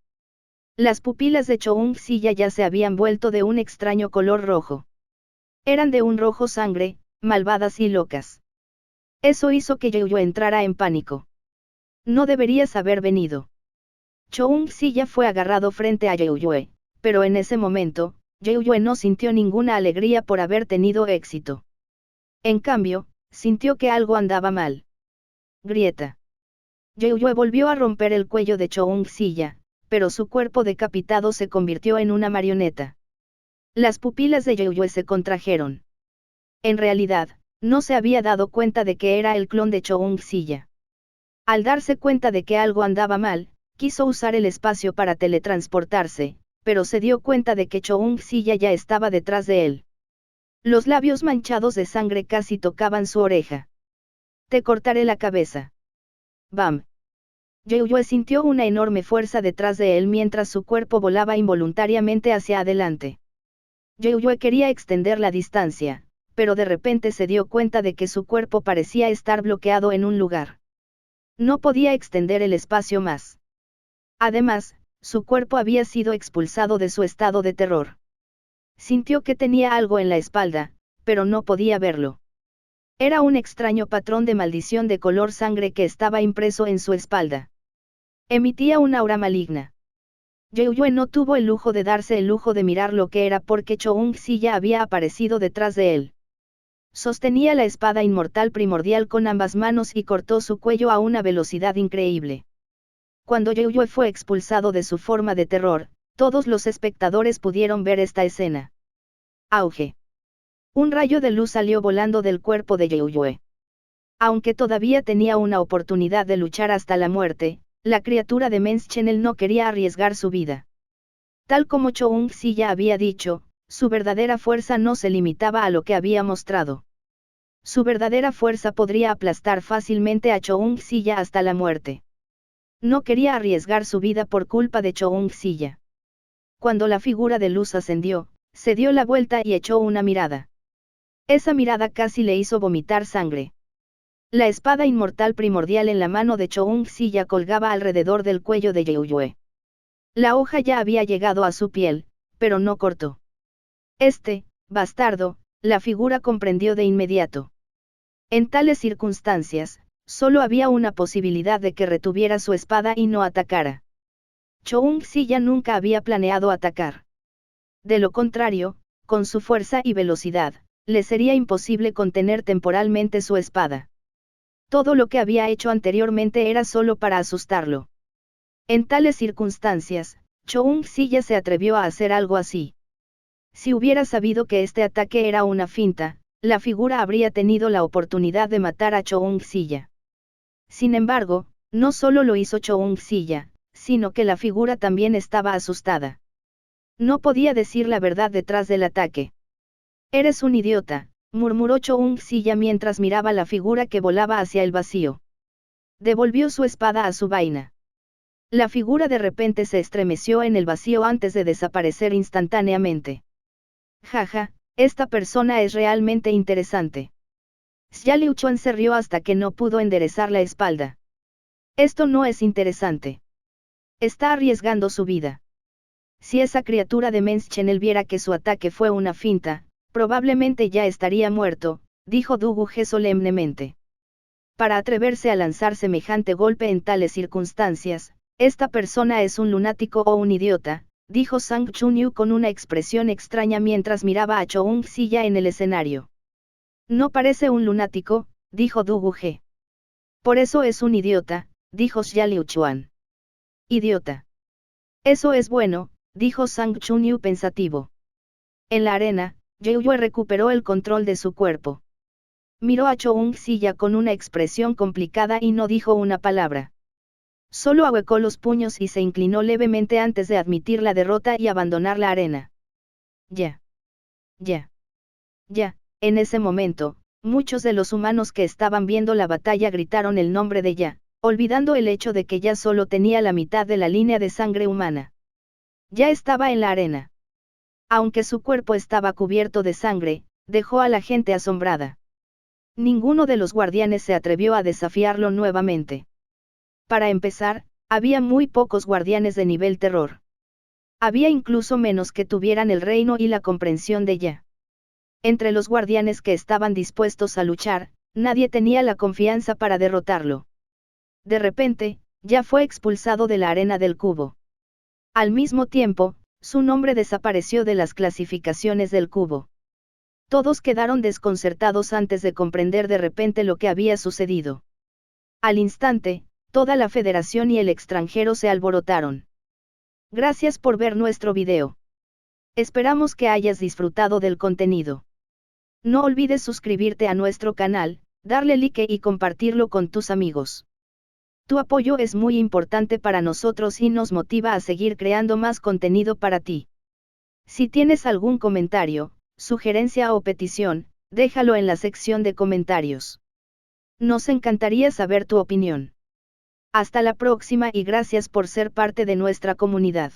Speaker 1: Las pupilas de Choung-Silla ya se habían vuelto de un extraño color rojo. Eran de un rojo sangre, malvadas y locas. Eso hizo que Yeoyue entrara en pánico. No deberías haber venido. Choung-Silla fue agarrado frente a Yeoyue, pero en ese momento, Yue no sintió ninguna alegría por haber tenido éxito. En cambio, sintió que algo andaba mal. Grieta. Yue volvió a romper el cuello de Choung-silla, pero su cuerpo decapitado se convirtió en una marioneta. Las pupilas de Yue se contrajeron. En realidad, no se había dado cuenta de que era el clon de Choung-silla. Al darse cuenta de que algo andaba mal, quiso usar el espacio para teletransportarse, pero se dio cuenta de que Choung-silla ya estaba detrás de él. Los labios manchados de sangre casi tocaban su oreja. Te cortaré la cabeza. Bam. Yue sintió una enorme fuerza detrás de él mientras su cuerpo volaba involuntariamente hacia adelante. Yue quería extender la distancia, pero de repente se dio cuenta de que su cuerpo parecía estar bloqueado en un lugar. No podía extender el espacio más. Además, su cuerpo había sido expulsado de su estado de terror. Sintió que tenía algo en la espalda, pero no podía verlo. Era un extraño patrón de maldición de color sangre que estaba impreso en su espalda. Emitía una aura maligna. Yue no tuvo el lujo de darse el lujo de mirar lo que era porque Choung-silla había aparecido detrás de él. Sostenía la espada inmortal primordial con ambas manos y cortó su cuello a una velocidad increíble. Cuando Yue fue expulsado de su forma de terror, todos los espectadores pudieron ver esta escena. Auge. Un rayo de luz salió volando del cuerpo de Yue. Aunque todavía tenía una oportunidad de luchar hasta la muerte, la criatura de Menschenel no quería arriesgar su vida. Tal como Choung-silla había dicho, su verdadera fuerza no se limitaba a lo que había mostrado. Su verdadera fuerza podría aplastar fácilmente a Choung-silla hasta la muerte. No quería arriesgar su vida por culpa de Choung-silla. Cuando la figura de luz ascendió, se dio la vuelta y echó una mirada. Esa mirada casi le hizo vomitar sangre. La espada inmortal primordial en la mano de Choung-silla colgaba alrededor del cuello de Yue. La hoja ya había llegado a su piel, pero no cortó. Bastardo, la figura comprendió de inmediato. En tales circunstancias, solo había una posibilidad de que retuviera su espada y no atacara. Choung-silla nunca había planeado atacar. De lo contrario, con su fuerza y velocidad, le sería imposible contener temporalmente su espada. Todo lo que había hecho anteriormente era solo para asustarlo. En tales circunstancias, Choung-silla se atrevió a hacer algo así. Si hubiera sabido que este ataque era una finta, la figura habría tenido la oportunidad de matar a Choung-silla. Sin embargo, no solo lo hizo Choung-silla, sino que la figura también estaba asustada. No podía decir la verdad detrás del ataque. Eres un idiota, murmuró Choung-silla mientras miraba la figura que volaba hacia el vacío. Devolvió su espada a su vaina. La figura de repente se estremeció en el vacío antes de desaparecer instantáneamente. Jaja, esta persona es realmente interesante. Xia Liuchuan se rió hasta que no pudo enderezar la espalda. Esto no es interesante. Está arriesgando su vida. Si esa criatura de Menschenel viera que su ataque fue una finta, probablemente ya estaría muerto, dijo Du Ge solemnemente. Para atreverse a lanzar semejante golpe en tales circunstancias, esta persona es un lunático o un idiota, dijo Sang Chunyu con una expresión extraña mientras miraba a Choung-silla en el escenario. No parece un lunático, dijo Du Ge. Por eso es un idiota, dijo Xia Liuchuan. Idiota. Eso es bueno, dijo Sang Chunyu pensativo. En la arena, Yue recuperó el control de su cuerpo. Miró a Choung-silla con una expresión complicada y no dijo una palabra. Solo ahuecó los puños y se inclinó levemente antes de admitir la derrota y abandonar la arena. Ya. En ese momento, muchos de los humanos que estaban viendo la batalla gritaron el nombre de Ya, olvidando el hecho de que Ya solo tenía la mitad de la línea de sangre humana. Ya estaba en la arena. Aunque su cuerpo estaba cubierto de sangre, dejó a la gente asombrada. Ninguno de los guardianes se atrevió a desafiarlo nuevamente. Para empezar, había muy pocos guardianes de nivel terror. Había incluso menos que tuvieran el reino y la comprensión de Ya. Entre los guardianes que estaban dispuestos a luchar, nadie tenía la confianza para derrotarlo. De repente, Ya fue expulsado de la arena del cubo. Al mismo tiempo, Su nombre desapareció de las clasificaciones del cubo. Todos quedaron desconcertados antes de comprender de repente lo que había sucedido. Al instante, toda la federación y el extranjero se alborotaron. Gracias por ver nuestro video. Esperamos que hayas disfrutado del contenido. No olvides suscribirte a nuestro canal, darle like y compartirlo con tus amigos. Tu apoyo es muy importante para nosotros y nos motiva a seguir creando más contenido para ti. Si tienes algún comentario, sugerencia o petición, déjalo en la sección de comentarios. Nos encantaría saber tu opinión. Hasta la próxima y gracias por ser parte de nuestra comunidad.